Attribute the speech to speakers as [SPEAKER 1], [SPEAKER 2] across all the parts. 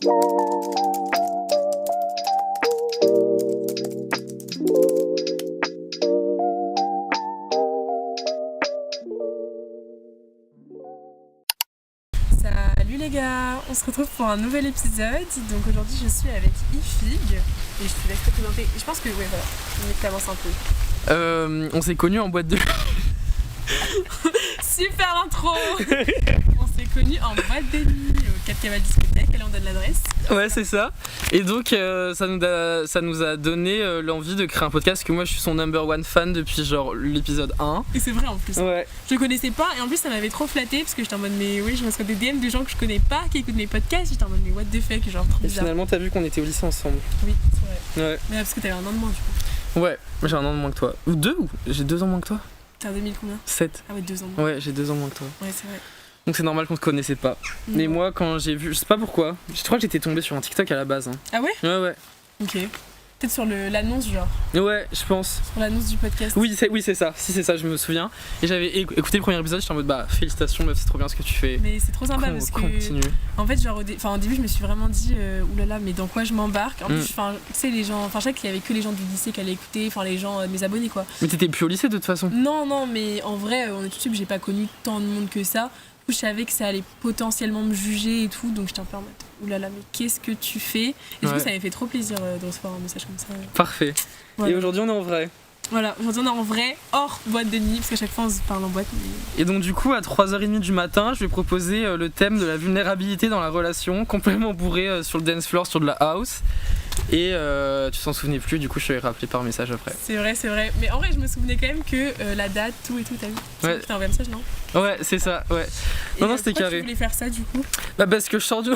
[SPEAKER 1] Salut les gars, on se retrouve pour un nouvel épisode. Donc aujourd'hui je suis avec Ifig et je te laisse te présenter. Je pense que ouais voilà, on t'avance un peu.
[SPEAKER 2] On s'est connus en boîte de...
[SPEAKER 1] Super intro. On s'est connus en boîte de nuit au 4 Caval Discothèque, allez on donne l'adresse.
[SPEAKER 2] Ouais c'est ça. Et donc ça nous a donné l'envie de créer un podcast, que moi je suis son number one fan depuis genre l'épisode 1.
[SPEAKER 1] Et c'est vrai en plus.
[SPEAKER 2] Ouais.
[SPEAKER 1] Je le connaissais pas et en plus ça m'avait trop flatté parce que j'étais en mode mais oui je reçois des DM de gens que je connais pas qui écoutent mes podcasts, j'étais en mode mais what the fuck, genre trop
[SPEAKER 2] Et
[SPEAKER 1] bizarre.
[SPEAKER 2] finalement t'as vu qu'on était au lycée ensemble.
[SPEAKER 1] Oui c'est vrai.
[SPEAKER 2] Ouais.
[SPEAKER 1] Mais parce que t'avais un an de moins du coup.
[SPEAKER 2] Ouais, j'ai un an de moins que toi. Ou deux ou j'ai 2 ans moins que toi.
[SPEAKER 1] T'es en 2000 combien?
[SPEAKER 2] 7.
[SPEAKER 1] Ah ouais 2 ans de moins.
[SPEAKER 2] Ouais, j'ai 2 ans moins que toi.
[SPEAKER 1] Ouais c'est vrai.
[SPEAKER 2] Donc c'est normal qu'on se connaissait pas. Mais
[SPEAKER 1] Non.
[SPEAKER 2] moi quand j'ai vu, je sais pas pourquoi, je crois que j'étais tombé sur un TikTok à la base. Hein.
[SPEAKER 1] Ah ouais?
[SPEAKER 2] Ouais.
[SPEAKER 1] Ok. Peut-être sur l'annonce genre.
[SPEAKER 2] Ouais, je pense.
[SPEAKER 1] Sur l'annonce du podcast.
[SPEAKER 2] Oui, c'est ça. Si c'est ça, je me souviens. Et j'avais écouté le premier épisode, j'étais en mode bah félicitations meuf, c'est trop bien ce que tu fais.
[SPEAKER 1] Mais c'est trop sympa parce que
[SPEAKER 2] Continue.
[SPEAKER 1] en fait genre au début je me suis vraiment dit oulala mais dans quoi je m'embarque. En plus tu sais les gens, je sais qu'il y avait que les gens du lycée qui allaient écouter, enfin les gens mes abonnés quoi.
[SPEAKER 2] Mais t'étais plus au lycée de toute façon.
[SPEAKER 1] Non mais en vrai en YouTube j'ai pas connu tant de monde que ça. Du coup je savais que ça allait potentiellement me juger et tout, donc j'étais un peu en mode oulala mais qu'est-ce que tu fais? Et du coup ça m'avait fait trop plaisir de recevoir un message comme ça.
[SPEAKER 2] Parfait. Voilà. Et aujourd'hui on est en vrai.
[SPEAKER 1] Voilà, aujourd'hui on est en vrai, hors boîte de nuit, parce qu'à chaque fois on se parle en boîte. Mais...
[SPEAKER 2] Et donc du coup à 3h30 du matin, je vais proposer le thème de la vulnérabilité dans la relation, complètement bourré sur le dance floor, sur de la house. Et tu t'en souvenais plus, du coup je t'avais rappelé par message après.
[SPEAKER 1] C'est vrai. Mais en vrai je me souvenais quand même que la date, tout et tout, t'as vu?
[SPEAKER 2] Ouais.
[SPEAKER 1] C'était un vrai message, non?
[SPEAKER 2] Ouais, c'est ça, ouais.
[SPEAKER 1] Et
[SPEAKER 2] Non, c'était carré.
[SPEAKER 1] Tu voulais faire ça du coup?
[SPEAKER 2] Bah parce que je sors du...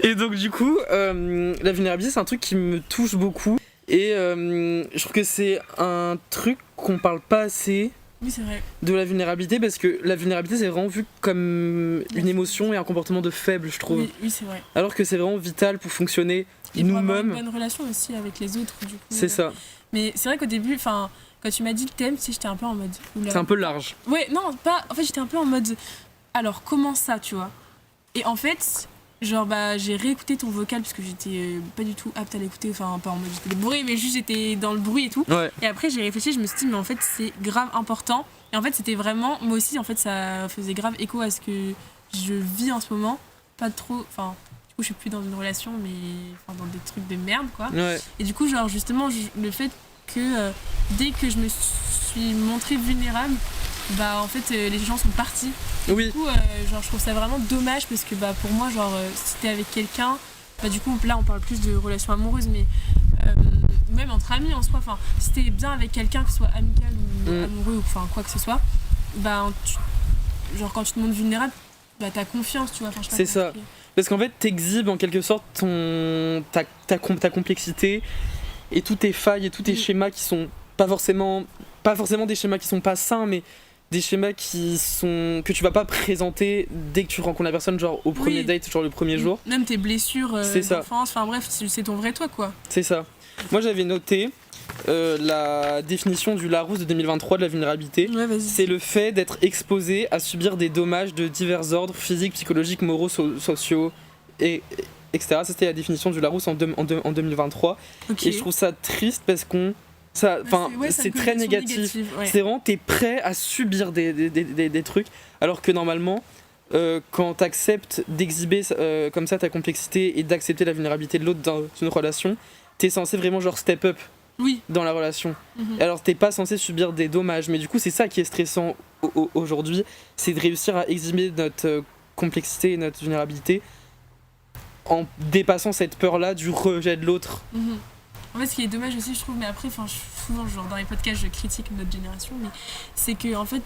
[SPEAKER 2] Et donc du coup, la vulnérabilité c'est un truc qui me touche beaucoup. Et je trouve que c'est un truc qu'on parle pas assez.
[SPEAKER 1] Oui, c'est vrai.
[SPEAKER 2] De la vulnérabilité, parce que la vulnérabilité c'est vraiment vu comme une émotion et un comportement de faible, je trouve.
[SPEAKER 1] Oui, c'est vrai.
[SPEAKER 2] Alors que c'est vraiment vital pour fonctionner
[SPEAKER 1] et
[SPEAKER 2] nous-mêmes.
[SPEAKER 1] Pour avoir une bonne relation aussi avec les autres, du coup.
[SPEAKER 2] C'est ça.
[SPEAKER 1] Mais c'est vrai qu'au début, quand tu m'as dit le thème, tu sais, j'étais un peu en mode. Oula.
[SPEAKER 2] C'est un peu large.
[SPEAKER 1] Ouais, non, pas. En fait, j'étais un peu en mode. Alors, comment ça, tu vois? Et en fait, genre, j'ai réécouté ton vocal parce que j'étais pas du tout apte à l'écouter. Enfin, pas en mode j'étais bourrée, mais juste j'étais dans le bruit et tout.
[SPEAKER 2] Ouais.
[SPEAKER 1] Et après, j'ai réfléchi, je me suis dit, mais en fait, c'est grave important. Et en fait, c'était vraiment. Moi aussi, en fait, ça faisait grave écho à ce que je vis en ce moment. Pas trop. Enfin, du coup, je suis plus dans une relation, mais. Enfin, dans des trucs de merde, quoi.
[SPEAKER 2] Ouais.
[SPEAKER 1] Et du coup, genre, justement, le fait que dès que je me suis montrée vulnérable, en fait, les gens sont partis.
[SPEAKER 2] Oui.
[SPEAKER 1] Du coup, genre, je trouve ça vraiment dommage parce que pour moi, genre, si t'es avec quelqu'un, du coup, là, on parle plus de relations amoureuses, mais même entre amis en soi, enfin, si t'es bien avec quelqu'un, que ce soit amical ou amoureux ou enfin quoi que ce soit, genre, quand tu te montres vulnérable, t'as confiance, tu vois.
[SPEAKER 2] C'est ça. Parce qu'en fait, t'exhibes en quelque sorte ta complexité et tous tes failles et tous tes schémas qui sont pas forcément des schémas qui sont pas sains, mais des schémas que tu vas pas présenter dès que tu rencontres la personne, genre au premier date, genre le premier jour.
[SPEAKER 1] Même tes blessures d'enfance, enfin bref, c'est ton vrai toi, quoi.
[SPEAKER 2] C'est ça. Moi j'avais noté la définition du Larousse de 2023 de la vulnérabilité.
[SPEAKER 1] Ouais, vas-y.
[SPEAKER 2] C'est le fait d'être exposé à subir des dommages de divers ordres, physiques, psychologiques, moraux, sociaux, etc. C'était la définition du Larousse en 2023.
[SPEAKER 1] Okay.
[SPEAKER 2] Et je trouve ça triste parce c'est très négatif.
[SPEAKER 1] Ouais.
[SPEAKER 2] C'est vraiment, t'es prêt à subir des trucs, alors que normalement, quand t'acceptes d'exhiber comme ça ta complexité et d'accepter la vulnérabilité de l'autre dans une relation, t'es censé vraiment genre step up dans la relation.
[SPEAKER 1] Mm-hmm.
[SPEAKER 2] Alors t'es pas censé subir des dommages, mais du coup c'est ça qui est stressant aujourd'hui, c'est de réussir à exhiber notre complexité et notre vulnérabilité en dépassant cette peur-là du rejet de l'autre.
[SPEAKER 1] Mm-hmm. En fait, ce qui est dommage aussi, je trouve, mais après, souvent, genre, dans les podcasts, je critique notre génération, mais c'est que, en fait,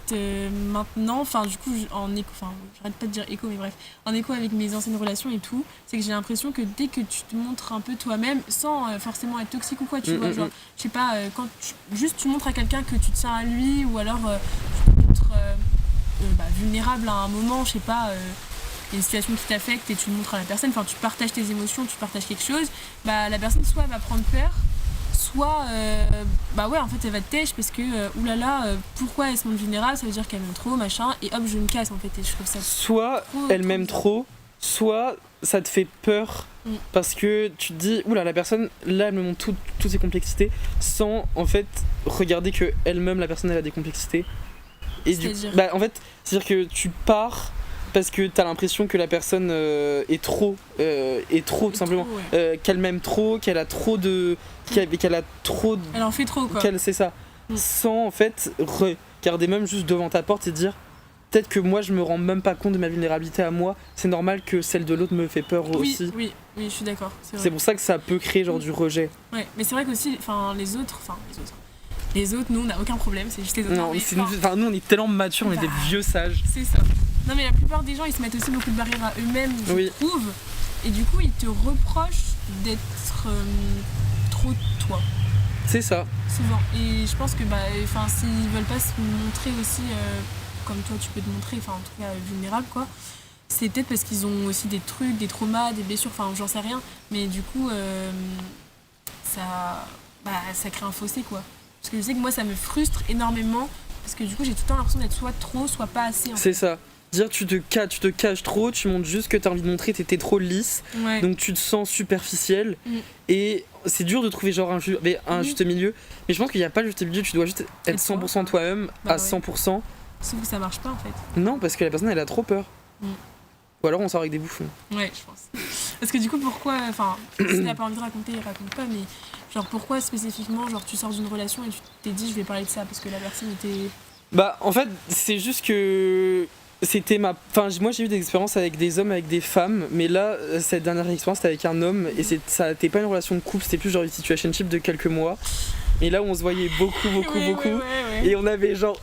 [SPEAKER 1] maintenant, du coup, j'arrête pas de dire écho, mais bref, en écho avec mes anciennes relations et tout, c'est que j'ai l'impression que dès que tu te montres un peu toi-même, sans forcément être toxique ou quoi, tu vois, genre, je sais pas, quand tu montres à quelqu'un que tu tiens à lui, ou alors tu te montres vulnérable à un moment, je sais pas. Il y a une situation qui t'affecte et tu le montres à la personne, enfin tu partages tes émotions, tu partages quelque chose, la personne soit elle va prendre peur, soit bah ouais en fait elle va te têche parce que oulala pourquoi elle se montre vulnérable, ça veut dire qu'elle m'aime trop machin, et hop je me casse en fait, et je trouve ça
[SPEAKER 2] Soit
[SPEAKER 1] trop,
[SPEAKER 2] elle
[SPEAKER 1] trop
[SPEAKER 2] m'aime
[SPEAKER 1] bizarre.
[SPEAKER 2] trop, soit ça te fait peur parce que tu te dis oula, la personne là elle me montre toutes ses complexités sans en fait regarder que elle-même, la personne, elle a des complexités. Et
[SPEAKER 1] C'est-à-dire
[SPEAKER 2] bah en fait c'est à dire que tu pars parce que t'as l'impression que la personne est trop tout simplement,
[SPEAKER 1] Trop, ouais.
[SPEAKER 2] qu'elle m'aime trop, qu'elle a trop de qu'elle a trop de-
[SPEAKER 1] Elle en fait trop quoi.
[SPEAKER 2] qu'elle c'est ça,
[SPEAKER 1] Mm.
[SPEAKER 2] sans en fait regarder même juste devant ta porte et dire peut-être que moi je me rends même pas compte de ma vulnérabilité à moi, c'est normal que celle de l'autre me fait peur
[SPEAKER 1] Oui,
[SPEAKER 2] aussi.
[SPEAKER 1] oui, oui, je suis d'accord. C'est vrai.
[SPEAKER 2] C'est pour ça que ça peut créer genre du rejet.
[SPEAKER 1] Ouais, mais c'est vrai qu'aussi, enfin les autres, nous on n'a aucun problème, c'est juste les autres.
[SPEAKER 2] Non,
[SPEAKER 1] mais,
[SPEAKER 2] c'est nous on est tellement matures, on est des
[SPEAKER 1] Bah,
[SPEAKER 2] vieux sages.
[SPEAKER 1] c'est ça. Non mais la plupart des gens ils se mettent aussi beaucoup de barrières à eux-mêmes, je
[SPEAKER 2] Oui.
[SPEAKER 1] trouve, et du coup ils te reprochent d'être trop toi,
[SPEAKER 2] C'est ça.
[SPEAKER 1] souvent. Et je pense que bah, enfin s'ils veulent pas se montrer aussi comme toi tu peux te montrer, enfin en tout cas vulnérable quoi. C'est peut-être parce qu'ils ont aussi des trucs, des traumas, des blessures, enfin j'en sais rien, mais du coup ça crée un fossé quoi. Parce que je sais que moi ça me frustre énormément, parce que du coup j'ai tout le temps l'impression d'être soit trop, soit pas assez en
[SPEAKER 2] C'est ça. Dire tu te caches trop, tu montres juste ce que t'as envie de montrer, t'es trop lisse,
[SPEAKER 1] fait. Ouais.
[SPEAKER 2] donc tu te sens superficiel.
[SPEAKER 1] Mm.
[SPEAKER 2] Et c'est dur de trouver genre un juste milieu. Mais je pense qu'il n'y a pas de juste milieu, tu dois juste être
[SPEAKER 1] Être toi,
[SPEAKER 2] 100% toi-même,
[SPEAKER 1] Bah
[SPEAKER 2] à
[SPEAKER 1] ouais.
[SPEAKER 2] 100%.
[SPEAKER 1] Sauf que ça marche pas en fait.
[SPEAKER 2] Non, parce que la personne elle a trop peur.
[SPEAKER 1] Mm.
[SPEAKER 2] Ou alors on sort avec des bouffons.
[SPEAKER 1] Ouais, je pense. Parce que du coup, pourquoi. Enfin, si t'as pas envie de raconter, raconte pas, mais genre pourquoi spécifiquement, genre tu sors d'une relation et tu t'es dit je vais parler de ça parce que la personne était.
[SPEAKER 2] Bah en fait c'est juste que c'était ma... Enfin moi j'ai eu des expériences avec des hommes, avec des femmes, mais là cette dernière expérience c'était avec un homme et ça n'était pas une relation de couple, c'était plus genre une situationship de quelques mois. Et là où on se voyait beaucoup.
[SPEAKER 1] Ouais.
[SPEAKER 2] Et on avait genre...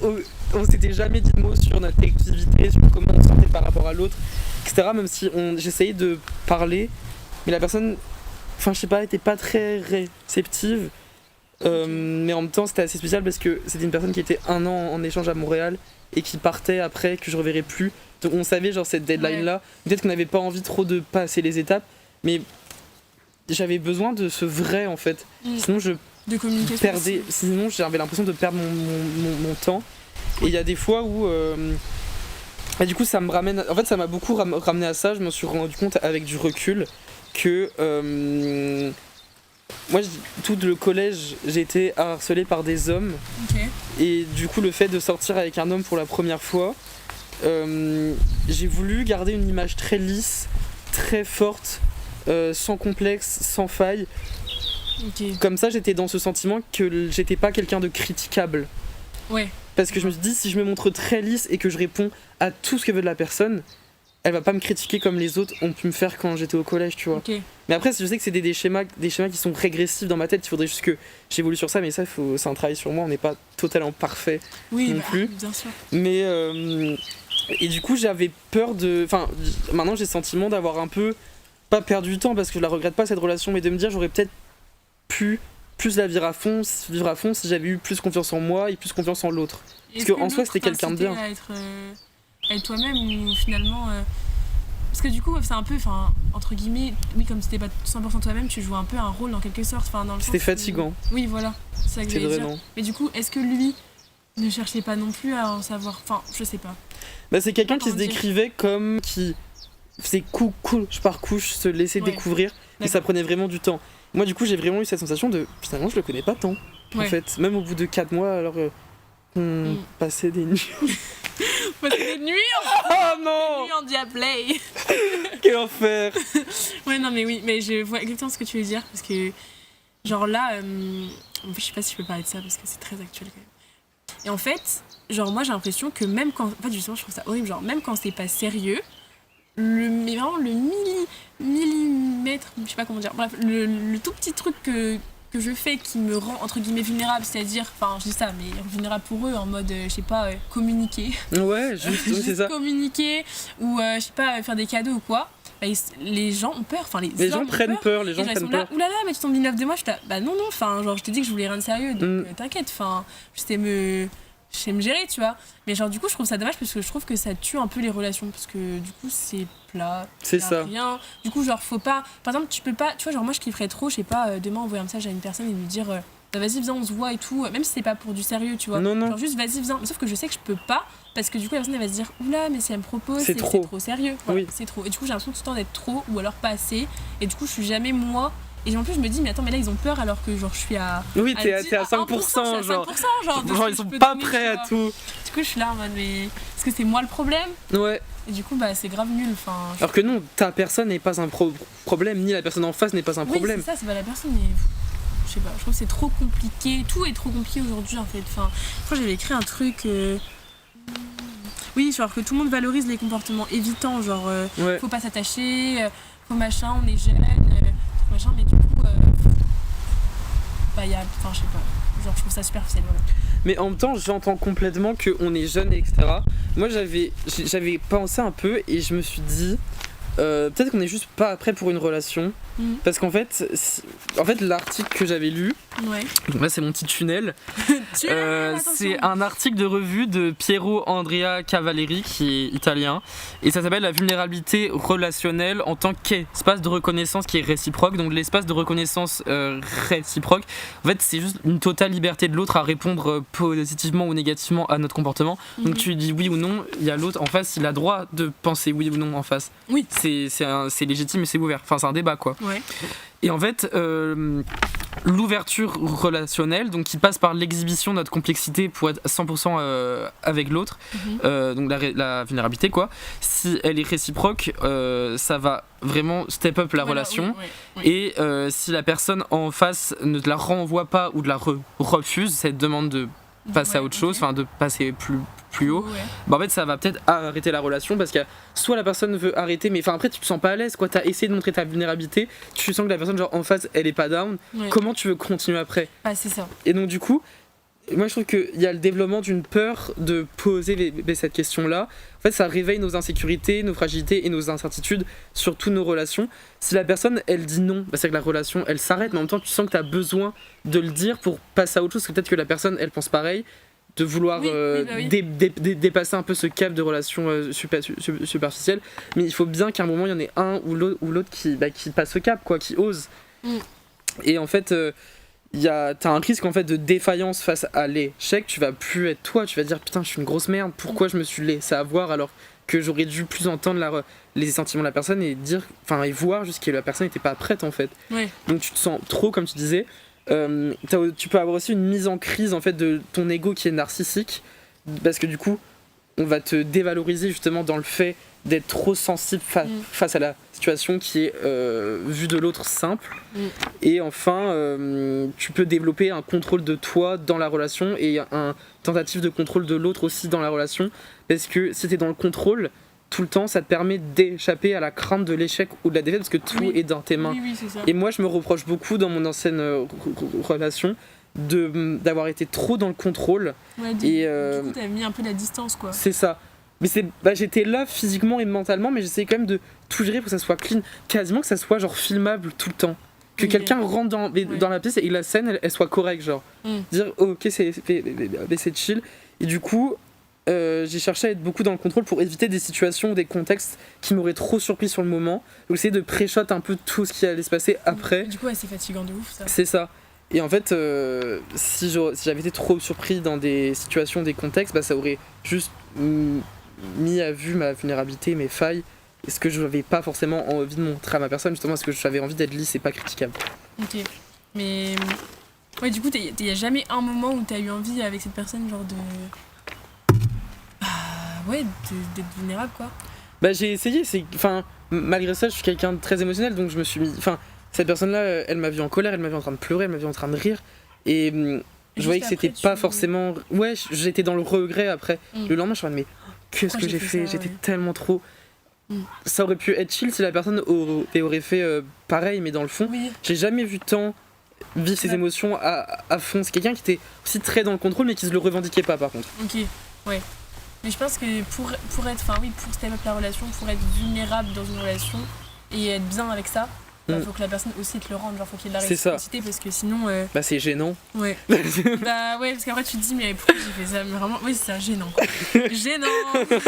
[SPEAKER 2] On s'était jamais dit de mots sur notre activité, sur comment on se sentait par rapport à l'autre, etc. Même si j'essayais de parler, mais la personne, enfin je sais pas, était pas très réceptive. Mais en même temps c'était assez spécial parce que c'était une personne qui était 1 an en échange à Montréal et qui partait après, que je reverrais plus. Donc on savait genre cette deadline là. Peut-être qu'on n'avait pas envie trop de passer les étapes, mais j'avais besoin de ce vrai en fait. Sinon je
[SPEAKER 1] De communication.
[SPEAKER 2] perdais, sinon j'avais l'impression de perdre mon temps. Et il y a des fois où et du coup ça me ramène, en fait ça m'a beaucoup ramené à ça. Je me suis rendu compte avec du recul que moi tout le collège j'ai été harcelé par des hommes.
[SPEAKER 1] Ok.
[SPEAKER 2] Et du coup le fait de sortir avec un homme pour la première fois, j'ai voulu garder une image très lisse, très forte, sans complexe, sans faille.
[SPEAKER 1] Ok.
[SPEAKER 2] Comme ça j'étais dans ce sentiment que j'étais pas quelqu'un de critiquable.
[SPEAKER 1] Ouais.
[SPEAKER 2] Parce que je me suis dit, si je me montre très lisse et que je réponds à tout ce que veut de la personne, elle va pas me critiquer comme les autres ont pu me faire quand j'étais au collège, tu vois.
[SPEAKER 1] Ok.
[SPEAKER 2] Mais après, je sais que c'est des schémas qui sont régressifs dans ma tête. Il faudrait juste que j'évolue sur ça, mais ça, c'est un travail sur moi. On n'est pas totalement parfait
[SPEAKER 1] Oui,
[SPEAKER 2] non
[SPEAKER 1] bah,
[SPEAKER 2] plus.
[SPEAKER 1] bien sûr.
[SPEAKER 2] Mais et du coup, j'avais peur de. Enfin, maintenant, j'ai le sentiment d'avoir un peu pas perdu du temps parce que je la regrette pas cette relation, mais de me dire j'aurais peut-être pu plus la vivre à fond si j'avais eu plus confiance en moi et plus confiance en l'autre.
[SPEAKER 1] Est-ce
[SPEAKER 2] qu'en soi,
[SPEAKER 1] l'autre
[SPEAKER 2] c'était quelqu'un de
[SPEAKER 1] t'incitait
[SPEAKER 2] bien.
[SPEAKER 1] à être toi-même ou finalement. Parce que du coup, c'est un peu, enfin, entre guillemets, oui, comme c'était pas 100% toi-même, tu jouais un peu un rôle en quelque sorte. Dans le
[SPEAKER 2] C'était
[SPEAKER 1] sens où-
[SPEAKER 2] fatigant.
[SPEAKER 1] Oui, voilà. C'est ça que
[SPEAKER 2] C'est
[SPEAKER 1] j'allais dire.
[SPEAKER 2] drainant.
[SPEAKER 1] Mais du coup, est-ce que lui ne cherchait pas non plus à en savoir. Enfin, je sais pas.
[SPEAKER 2] Bah, c'est quelqu'un qui se
[SPEAKER 1] Comment dire.
[SPEAKER 2] décrivait comme qui faisait couche par couche, se laisser
[SPEAKER 1] Ouais.
[SPEAKER 2] découvrir, et
[SPEAKER 1] D'accord.
[SPEAKER 2] ça prenait vraiment du temps. Moi, du coup, j'ai vraiment eu cette sensation de finalement, je le connais pas tant. En
[SPEAKER 1] Ouais.
[SPEAKER 2] fait, même au bout de 4 mois, alors on passait des nuits.
[SPEAKER 1] Parce que les nuits,
[SPEAKER 2] Oh non,
[SPEAKER 1] en Diablay.
[SPEAKER 2] quel enfer.
[SPEAKER 1] Ouais, non, mais oui, mais je vois exactement ce que tu veux dire. Parce que, genre là, en fait, je sais pas si je peux parler de ça parce que c'est très actuel quand même. Et en fait, genre, moi j'ai l'impression que même quand. En fait, justement, je trouve ça horrible. Genre, même quand c'est pas sérieux, mais vraiment le millimètre, je sais pas comment dire, bref, le tout petit truc que je fais qui me rend entre guillemets vulnérable, c'est-à-dire, enfin je dis ça, mais vulnérable pour eux en mode, je sais pas, communiquer.
[SPEAKER 2] Ouais, juste, oui, c'est ça.
[SPEAKER 1] Communiquer ou, je sais pas, faire des cadeaux ou quoi. Bah, les gens ont peur, enfin
[SPEAKER 2] Les gens
[SPEAKER 1] hommes ont
[SPEAKER 2] prennent peur, les
[SPEAKER 1] Et
[SPEAKER 2] gens
[SPEAKER 1] genre, ils sont
[SPEAKER 2] prennent
[SPEAKER 1] là,
[SPEAKER 2] peur.
[SPEAKER 1] oulala, mais tu tombes 19 de moi, bah non, enfin, genre, je t'ai dit que je voulais rien de sérieux, donc t'inquiète, enfin, je sais me gérer, tu vois. Mais genre, du coup, je trouve ça dommage parce que je trouve que ça tue un peu les relations, parce que du coup, c'est plat,
[SPEAKER 2] C'est
[SPEAKER 1] y a
[SPEAKER 2] ça.
[SPEAKER 1] rien. Du coup, genre, faut pas. Par exemple, tu peux pas, tu vois, genre, moi, je kifferais trop, je sais pas, demain envoyer un message à une personne et lui dire, vas-y viens on se voit et tout, même si c'est pas pour du sérieux tu vois,
[SPEAKER 2] Non.
[SPEAKER 1] genre juste vas-y viens, sauf que je sais que je peux pas parce que du coup la personne elle va se dire oula mais si elle me propose
[SPEAKER 2] C'est
[SPEAKER 1] c'est
[SPEAKER 2] trop.
[SPEAKER 1] trop sérieux, voilà,
[SPEAKER 2] Oui.
[SPEAKER 1] c'est trop, et du coup j'ai l'impression tout le temps d'être trop ou alors pas assez, et du coup je suis jamais moi, et en plus je me dis mais attends mais là ils ont peur alors que genre je suis à
[SPEAKER 2] Oui, t'es à
[SPEAKER 1] 1%,
[SPEAKER 2] 5%,
[SPEAKER 1] je suis à 5%, genre de ce
[SPEAKER 2] genre
[SPEAKER 1] que
[SPEAKER 2] ils
[SPEAKER 1] je
[SPEAKER 2] sont
[SPEAKER 1] peux
[SPEAKER 2] pas
[SPEAKER 1] donner,
[SPEAKER 2] prêts
[SPEAKER 1] tu
[SPEAKER 2] à
[SPEAKER 1] vois.
[SPEAKER 2] tout.
[SPEAKER 1] Du coup je suis là en mode mais est-ce que c'est moi le problème,
[SPEAKER 2] Ouais.
[SPEAKER 1] et du coup bah c'est grave nul, enfin
[SPEAKER 2] Alors que non, ta personne n'est pas un problème, ni la personne en face n'est pas un
[SPEAKER 1] oui,
[SPEAKER 2] problème.
[SPEAKER 1] c'est ça, c'est pas la personne, mais je sais pas, je trouve que c'est trop compliqué, tout est trop compliqué aujourd'hui en fait. Enfin, je crois que j'avais écrit un truc. Oui, genre que tout le monde valorise les comportements évitants, genre
[SPEAKER 2] Ouais.
[SPEAKER 1] faut pas s'attacher, faut machin, on est jeune, machin, mais du coup, bah y a. Enfin, je sais pas, genre je trouve ça superficiel, voilà.
[SPEAKER 2] Mais en même temps, j'entends complètement qu'on est jeune, etc. Moi, j'avais pensé un peu et je me suis dit, peut-être qu'on est juste pas prêt pour une relation.
[SPEAKER 1] Mhm.
[SPEAKER 2] Parce qu'en fait, l'article que j'avais lu,
[SPEAKER 1] Ouais.
[SPEAKER 2] donc là c'est mon petit tunnel,
[SPEAKER 1] Attention.
[SPEAKER 2] c'est un article de revue de Piero Andrea Cavalleri qui est italien, et ça s'appelle la vulnérabilité relationnelle en tant qu'espace de reconnaissance qui est réciproque. Donc l'espace de reconnaissance réciproque, en fait c'est juste une totale liberté de l'autre à répondre positivement ou négativement à notre comportement. Donc tu dis oui ou non, il y a l'autre en face, il a droit de penser oui ou non en face.
[SPEAKER 1] Oui.
[SPEAKER 2] C'est légitime et c'est ouvert, enfin c'est un débat quoi.
[SPEAKER 1] Ouais.
[SPEAKER 2] Et en fait, l'ouverture relationnelle, donc qui passe par l'exhibition de notre complexité pour être 100% avec l'autre, donc la vulnérabilité quoi, si elle est réciproque, ça va vraiment step up la
[SPEAKER 1] Voilà,
[SPEAKER 2] relation.
[SPEAKER 1] oui, oui.
[SPEAKER 2] Et si la personne en face ne te la renvoie pas ou de la refuse, cette demande de passer à autre chose, enfin de passer plus haut,
[SPEAKER 1] Ouais.
[SPEAKER 2] bah en fait ça va peut-être arrêter la relation, parce que soit la personne veut arrêter, mais enfin après tu te sens pas à l'aise quoi, t'as essayé de montrer ta vulnérabilité, tu sens que la personne genre en face elle est pas down,
[SPEAKER 1] Ouais.
[SPEAKER 2] comment tu veux continuer après?
[SPEAKER 1] Bah, c'est ça.
[SPEAKER 2] Et donc du coup, moi je trouve qu'il y a le développement d'une peur de poser cette question là. En fait ça réveille nos insécurités, nos fragilités et nos incertitudes sur toutes nos relations. Si la personne elle dit non, bah, c'est que la relation elle s'arrête, mais en même temps tu sens que tu as besoin de le dire pour passer à autre chose, parce que peut-être que la personne elle pense pareil, de vouloir
[SPEAKER 1] Oui, bah oui.
[SPEAKER 2] dépasser un peu ce cap de relation superficielle, mais il faut bien qu'à un moment il y en ait un ou l'autre qui passe ce cap quoi, qui ose. Et en fait t'as un risque en fait de défaillance face à l'échec, tu vas plus être toi, tu vas dire putain je suis une grosse merde, pourquoi je me suis laissé avoir alors que j'aurais dû plus entendre les sentiments de la personne et dire, enfin et voir juste que la personne n'était pas prête en fait.
[SPEAKER 1] Ouais.
[SPEAKER 2] Donc tu te sens trop, comme tu disais. Tu peux avoir aussi une mise en crise en fait de ton ego qui est narcissique, parce que du coup on va te dévaloriser justement dans le fait d'être trop sensible face à la situation qui est vue de l'autre simple. Et enfin tu peux développer un contrôle de toi dans la relation et un tentative de contrôle de l'autre aussi dans la relation, parce que si t'es dans le contrôle tout le temps, ça te permet d'échapper à la crainte de l'échec ou de la défaite, parce que tout est dans tes mains.
[SPEAKER 1] Oui, c'est ça.
[SPEAKER 2] Et moi je me reproche beaucoup dans mon ancienne relation d'avoir été trop dans le contrôle.
[SPEAKER 1] Ouais,
[SPEAKER 2] et
[SPEAKER 1] du coup, t'as mis un peu la distance, quoi.
[SPEAKER 2] c'est ça. Mais j'étais là physiquement et mentalement, mais j'essayais quand même de tout gérer pour que ça soit clean, quasiment que ça soit genre filmable tout le temps. Que
[SPEAKER 1] Ok.
[SPEAKER 2] quelqu'un rentre dans la pièce et que la scène elle soit correcte, genre. Dire ok c'est chill. Et du coup j'ai cherché à être beaucoup dans le contrôle pour éviter des situations ou des contextes qui m'auraient trop surpris sur le moment. Donc essayer de pré-shot un peu tout ce qui allait se passer après.
[SPEAKER 1] Du coup, ouais, c'est fatigant de ouf, ça.
[SPEAKER 2] C'est ça. Et en fait, si j'avais été trop surpris dans des situations, des contextes, bah, ça aurait juste mis à vue ma vulnérabilité, mes failles, et ce que je n'avais pas forcément envie de montrer à ma personne, justement parce que j'avais envie d'être lisse et pas critiquable.
[SPEAKER 1] Ok. Mais. Ouais, du coup, y a jamais un moment où t'as eu envie avec cette personne, genre de. Ouais, d'être vulnérable, quoi.
[SPEAKER 2] Bah j'ai essayé, enfin malgré ça je suis quelqu'un de très émotionnel, donc je me suis mis, enfin cette personne-là elle m'a vu en colère, elle m'a vu en train de pleurer, elle m'a vu en train de rire, et je voyais que c'était pas forcément, ouais j'étais dans le regret après. Le lendemain je me suis dit mais qu'est-ce que j'ai fait, j'étais tellement trop. Ça aurait pu être chill si la personne aurait fait pareil, mais dans le fond j'ai jamais vu tant vivre ses émotions à fond. C'est quelqu'un qui était aussi très dans le contrôle mais qui se le revendiquait pas par contre.
[SPEAKER 1] Ok, ouais. Mais je pense que pour step up la relation, pour être vulnérable dans une relation et être bien avec ça, faut que la personne aussi te le rende, genre faut qu'il y ait de la réciprocité, parce que sinon
[SPEAKER 2] bah c'est gênant.
[SPEAKER 1] Ouais. Bah ouais, parce qu'après tu te dis mais pourquoi j'ai fait ça, mais vraiment oui c'est gênant quoi. Gênant. Tu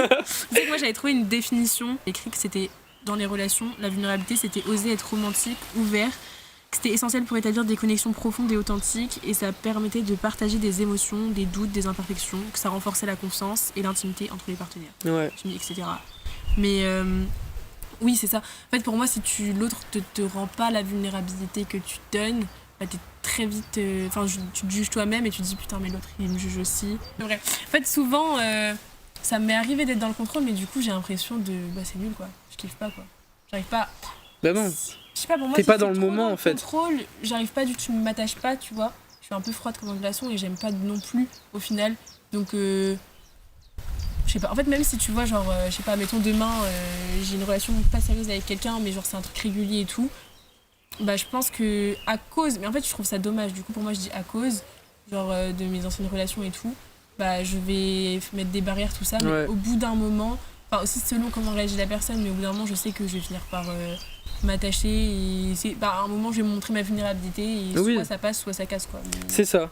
[SPEAKER 1] sais que moi j'avais trouvé une définition écrite que c'était dans les relations, la vulnérabilité c'était oser être romantique, ouvert C'était essentiel pour établir des connexions profondes et authentiques et ça permettait de partager des émotions, des doutes, des imperfections, que ça renforçait la confiance et l'intimité entre les partenaires,
[SPEAKER 2] Ouais.
[SPEAKER 1] etc. Mais oui, c'est ça. En fait, pour moi, si l'autre te rend pas la vulnérabilité que tu donnes, bah, t'es très vite... tu te juges toi-même et tu te dis putain, mais l'autre, il me juge aussi. C'est vrai. En fait, souvent, ça m'est arrivé d'être dans le contrôle, mais du coup, j'ai l'impression de... Bah, c'est nul, quoi. Je kiffe pas, quoi. J'arrive pas...
[SPEAKER 2] Bah non.
[SPEAKER 1] Je sais pas, pour moi,
[SPEAKER 2] T'es
[SPEAKER 1] si
[SPEAKER 2] pas
[SPEAKER 1] c'est
[SPEAKER 2] dans le
[SPEAKER 1] trop
[SPEAKER 2] moment, en fait.
[SPEAKER 1] contrôle, j'arrive pas du tout, je m'attache pas, tu vois. Je suis un peu froide comme relation et j'aime pas non plus, au final. Donc, je sais pas. En fait, même si tu vois, genre, je sais pas, mettons demain, j'ai une relation pas sérieuse avec quelqu'un, mais genre, c'est un truc régulier et tout. Bah, je pense que à cause, mais en fait, je trouve ça dommage. Du coup, pour moi, je dis à cause, genre, de mes anciennes relations et tout, bah, je vais mettre des barrières, tout ça. Mais
[SPEAKER 2] Ouais.
[SPEAKER 1] au bout d'un moment, enfin, aussi selon comment réagit la personne, mais au bout d'un moment, je sais que je vais finir par m'attacher et à un moment je vais montrer ma vulnérabilité et
[SPEAKER 2] Oui.
[SPEAKER 1] soit ça passe soit ça casse quoi.
[SPEAKER 2] C'est ça.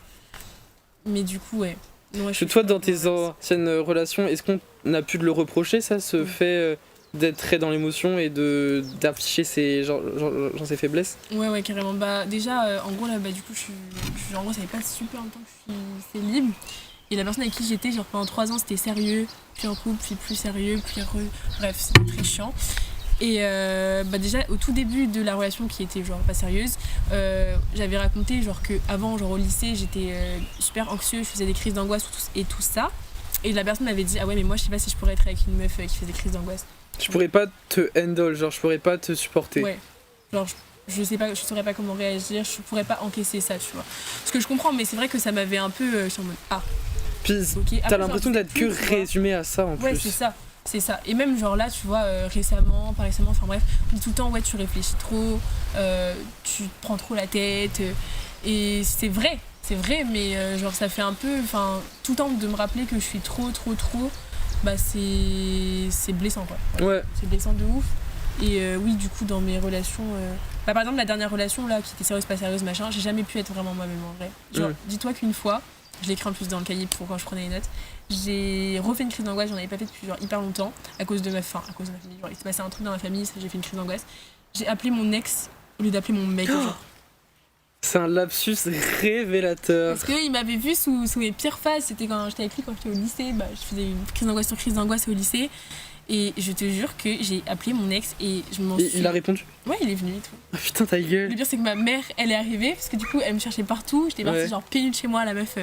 [SPEAKER 1] Mais du coup ouais. Non,
[SPEAKER 2] Parce que toi, dans tes anciennes relations, est-ce qu'on a pu te le reprocher, ça, ce fait d'être très dans l'émotion et d'afficher ses ses faiblesses?
[SPEAKER 1] Ouais carrément. Bah déjà en gros là du coup en gros ça fait pas super longtemps que je suis libre. Et la personne avec qui j'étais genre pendant 3 ans c'était sérieux, puis en couple, puis plus sérieux, puis heureux. Bref, c'était très chiant. Et déjà au tout début de la relation qui était genre pas sérieuse, j'avais raconté genre que avant genre au lycée j'étais super anxieuse, je faisais des crises d'angoisse et tout ça. Et la personne m'avait dit ah ouais mais moi je sais pas si je pourrais être avec une meuf qui fait des crises d'angoisse.
[SPEAKER 2] Je pourrais pas te handle, genre je pourrais pas te supporter.
[SPEAKER 1] Ouais. Genre je sais pas, je saurais pas comment réagir, je pourrais pas encaisser ça tu vois. Ce que je comprends mais c'est vrai que ça m'avait un peu je suis en mode ah.
[SPEAKER 2] Puis
[SPEAKER 1] Okay.
[SPEAKER 2] t'as l'impression d'être que résumé à ça en plus.
[SPEAKER 1] Ouais c'est ça. C'est ça. Et même genre là, tu vois, récemment, enfin bref, on dit tout le temps, ouais, tu réfléchis trop, tu te prends trop la tête. Et c'est vrai, mais genre ça fait un peu, enfin, tout le temps de me rappeler que je suis trop, bah c'est blessant quoi.
[SPEAKER 2] Ouais.
[SPEAKER 1] C'est blessant de ouf. Et oui, du coup, dans mes relations, bah par exemple, la dernière relation là, qui était sérieuse, pas sérieuse, machin, j'ai jamais pu être vraiment moi-même en vrai. Genre, dis-toi qu'une fois, je l'ai écrit en plus dans le cahier pour quand je prenais les notes. J'ai refait une crise d'angoisse, j'en avais pas fait depuis genre hyper longtemps à cause de ma famille. Genre, il s'est passé un truc dans ma famille, j'ai fait une crise d'angoisse. J'ai appelé mon ex au lieu d'appeler mon mec. Genre.
[SPEAKER 2] C'est un lapsus révélateur.
[SPEAKER 1] Parce qu'il m'avait vu sous mes pires phases. C'était quand j'étais avec lui quand j'étais au lycée. Bah, je faisais une crise d'angoisse sur crise d'angoisse au lycée. Et je te jure que j'ai appelé mon ex et je m'en suis...
[SPEAKER 2] Il a répondu?
[SPEAKER 1] Ouais, il est venu et tout.
[SPEAKER 2] Ah putain, ta gueule.
[SPEAKER 1] Le pire, c'est que ma mère, elle est arrivée parce que du coup, elle me cherchait partout. J'étais partie genre pieds nus de chez moi, la meuf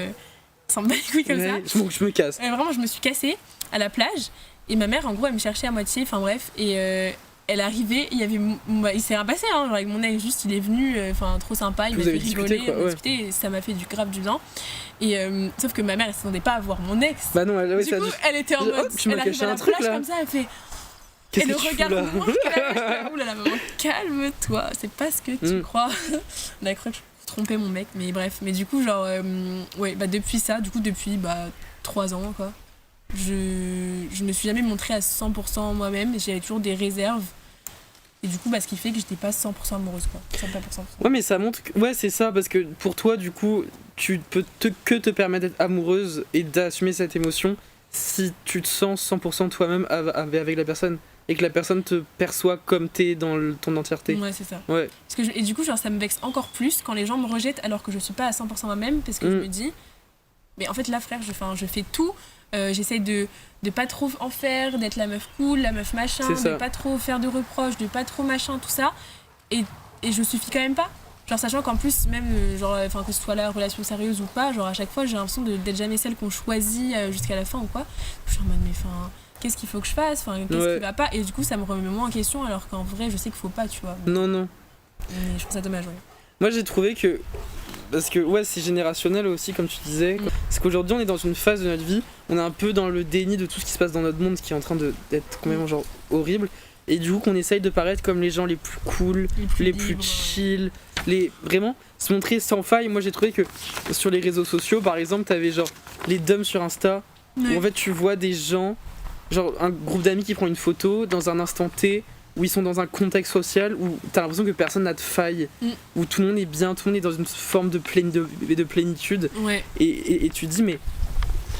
[SPEAKER 1] s'en bat les couilles comme ça.
[SPEAKER 2] Je me casse.
[SPEAKER 1] Vraiment, je me suis cassée à la plage et ma mère, en gros, elle me cherchait à moitié. Enfin bref, et elle est arrivée. Il s'est rien passé, hein, genre avec mon ex, juste il est venu, trop sympa, il m'a fait rigoler, on a discuté et ça m'a fait du grave du bien. Et sauf que ma mère, elle s'attendait pas à voir mon ex.
[SPEAKER 2] Bah non,
[SPEAKER 1] du coup, elle était en mode,
[SPEAKER 2] tu m'as caché un truc là.
[SPEAKER 1] comme ça, elle fait.
[SPEAKER 2] Qu'est-ce
[SPEAKER 1] et le
[SPEAKER 2] que tu
[SPEAKER 1] regard
[SPEAKER 2] fous là
[SPEAKER 1] rouge, oulala maman, calme-toi, c'est pas ce que tu crois. On a cru que je trompais mon mec, mais bref. Mais du coup, genre, ouais, bah depuis ça, depuis 3 ans, quoi, je me suis jamais montrée à 100% moi-même, j'avais toujours des réserves. Et du coup, ce qui fait que j'étais pas 100% amoureuse, quoi. 100%.
[SPEAKER 2] Ouais, mais ça montre que... Ouais, c'est ça, parce que pour toi, du coup, tu peux que te permettre d'être amoureuse et d'assumer cette émotion si tu te sens 100% toi-même avec la personne. Et que la personne te perçoit comme t'es dans ton entièreté.
[SPEAKER 1] Ouais, c'est ça.
[SPEAKER 2] Ouais.
[SPEAKER 1] Et du coup, genre, ça me vexe encore plus quand les gens me rejettent alors que je suis pas à 100% moi-même, parce que je me dis, mais en fait, là, frère, je fais tout. J'essaye de pas trop en faire, d'être la meuf cool, la meuf machin, de pas trop faire de reproches, de pas trop machin, tout ça. Et je suffis quand même pas. Genre, sachant qu'en plus, même, que ce soit la relation sérieuse ou pas, genre, à chaque fois, j'ai l'impression d'être jamais celle qu'on choisit jusqu'à la fin ou quoi. Je suis en mode, mais qu'est-ce qu'il faut que je fasse, qu'est-ce qui va pas, et du coup ça me remet moins en question alors qu'en vrai je sais qu'il faut pas, tu vois.
[SPEAKER 2] Non.
[SPEAKER 1] Mais je trouve ça dommage, ouais.
[SPEAKER 2] Moi j'ai trouvé que, parce que ouais c'est générationnel aussi comme tu disais, parce qu'aujourd'hui on est dans une phase de notre vie, on est un peu dans le déni de tout ce qui se passe dans notre monde, qui est en train d'être complètement genre horrible, et du coup qu'on essaye de paraître comme les gens les plus cool, les plus chill, vraiment se montrer sans faille. Moi j'ai trouvé que sur les réseaux sociaux par exemple t'avais genre les DMs sur Insta, où en fait tu vois des gens, genre un groupe d'amis qui prend une photo dans un instant T où ils sont dans un contexte social où t'as l'impression que personne n'a de faille, où tout le monde est bien, tout le monde est dans une forme de plénitude,
[SPEAKER 1] ouais.
[SPEAKER 2] et tu dis mais